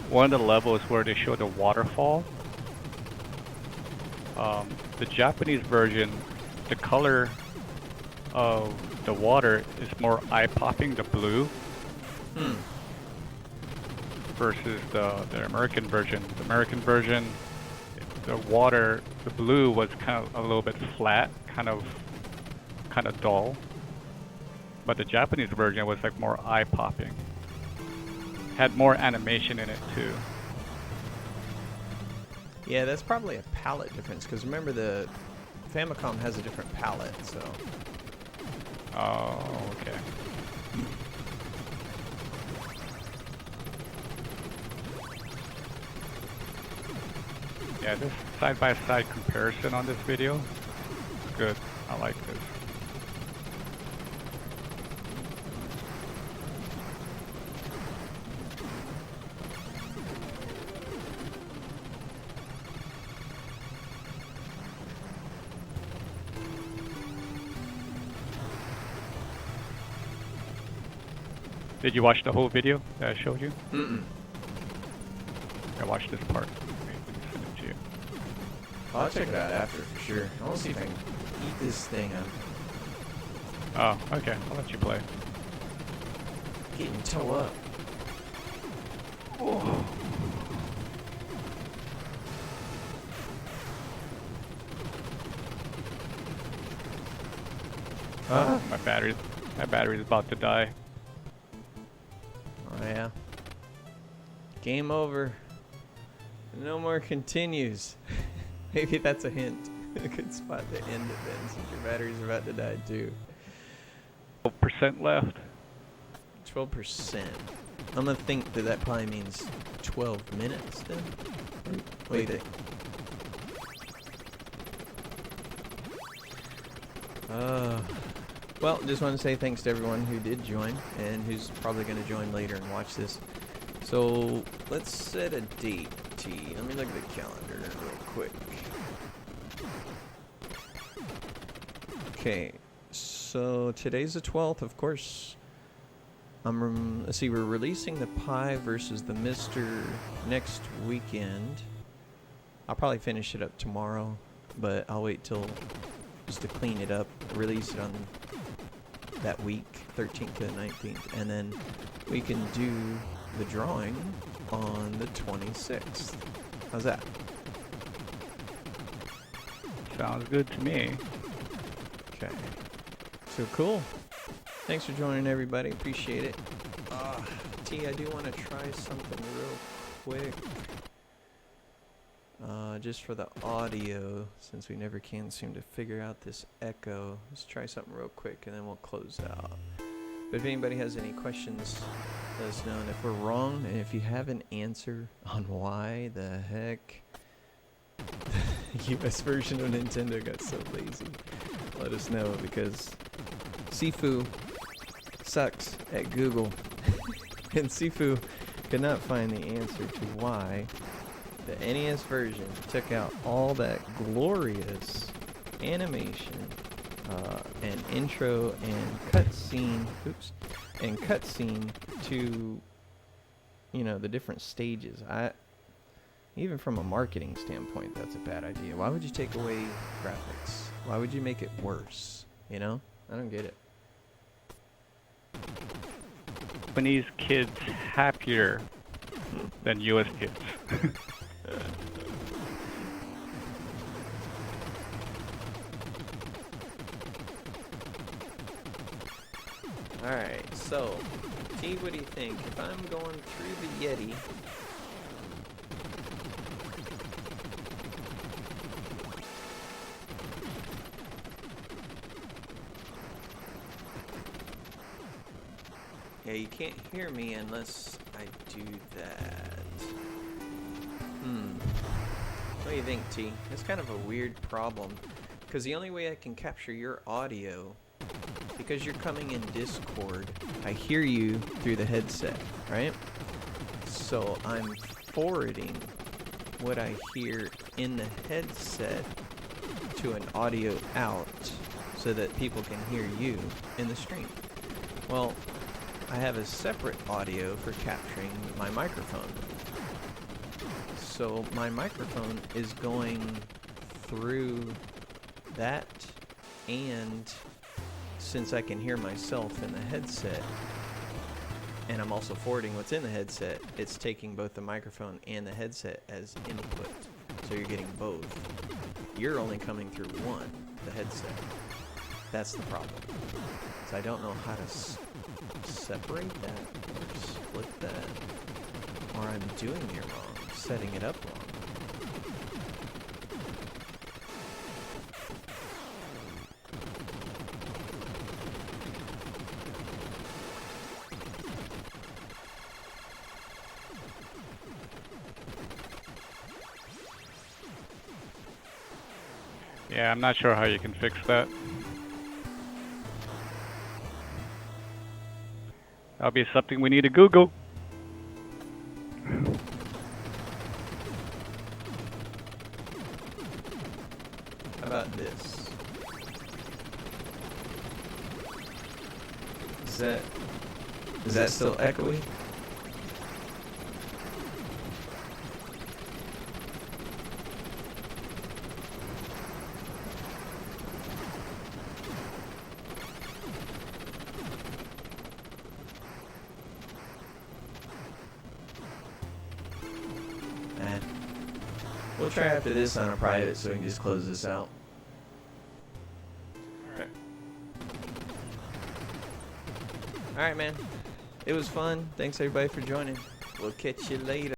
Speaker 2: one of the levels where they show the waterfall, the Japanese version, the color of the water is more eye-popping, the blue, versus the American version. The American version, the water, the blue was kind of a little bit flat, kind of dull. But the Japanese version was like more eye-popping. Had more animation in it too.
Speaker 1: Yeah, that's probably a palette difference, because remember the Famicom has a different palette, so...
Speaker 2: Oh, okay. Yeah, this side-by-side comparison on this video is good. I like this. Did you watch the whole video that I showed you?
Speaker 1: Mm-mm.
Speaker 2: I watched this part. Wait, let me send it to you.
Speaker 1: I'll check it out after for sure. I want to see if I can eat this thing up.
Speaker 2: Oh, okay. I'll let you play.
Speaker 1: Getting toe up.
Speaker 2: Oh. My battery's about to die.
Speaker 1: Oh yeah. Game over. No more continues. Maybe that's a hint. A good spot to end it then, since your battery's about to die too.
Speaker 2: 12% left.
Speaker 1: 12%. I'm gonna think that that probably means 12 minutes then. What do you think? Well, just want to say thanks to everyone who did join and who's probably going to join later and watch this. So let's set a date, T. Let me look at the calendar real quick. Okay, so today's the 12th, of course. Let's see, we're releasing the Pi versus the Mister next weekend. I'll probably finish it up tomorrow, but I'll wait till just to clean it up, release it on that week, 13th to the 19th, and then we can do the drawing on the 26th. How's that?
Speaker 2: Sounds good to me.
Speaker 1: Okay. So cool. Thanks for joining, everybody. Appreciate it. T, I do want to try something real quick. Just for the audio, since we never can seem to figure out this echo. Let's try something real quick, and then we'll close out. But if anybody has any questions, let us know. And if we're wrong, and if you have an answer on why the heck the US version of Nintendo got so lazy, let us know, because Sifu sucks at Google. And Sifu could not find the answer to why the NES version took out all that glorious animation and intro and cutscene, to, you know, the different stages. Even from a marketing standpoint, that's a bad idea. Why would you take away graphics? Why would you make it worse? You know, I don't get it.
Speaker 2: Japanese kids happier than US kids.
Speaker 1: Alright, so, T, what do you think? If I'm going through the Yeti... Yeah, you can't hear me unless I do that. What do you think, T? It's kind of a weird problem. Because the only way I can capture your audio, because you're coming in Discord, I hear you through the headset, right? So I'm forwarding what I hear in the headset to an audio out so that people can hear you in the stream. Well, I have a separate audio for capturing my microphone. So my microphone is going through that, and since I can hear myself in the headset, and I'm also forwarding what's in the headset, it's taking both the microphone and the headset as input. So you're getting both. You're only coming through one, the headset. That's the problem. So I don't know how to separate that or split that, or I'm doing it wrong, setting it up wrong.
Speaker 2: Yeah, I'm not sure how you can fix that. That'll be something we need to Google.
Speaker 1: How about this? Is that still echoey? We'll try after this on a private so we can just close this out. Alright, man. It was fun. Thanks everybody for joining. We'll catch you later.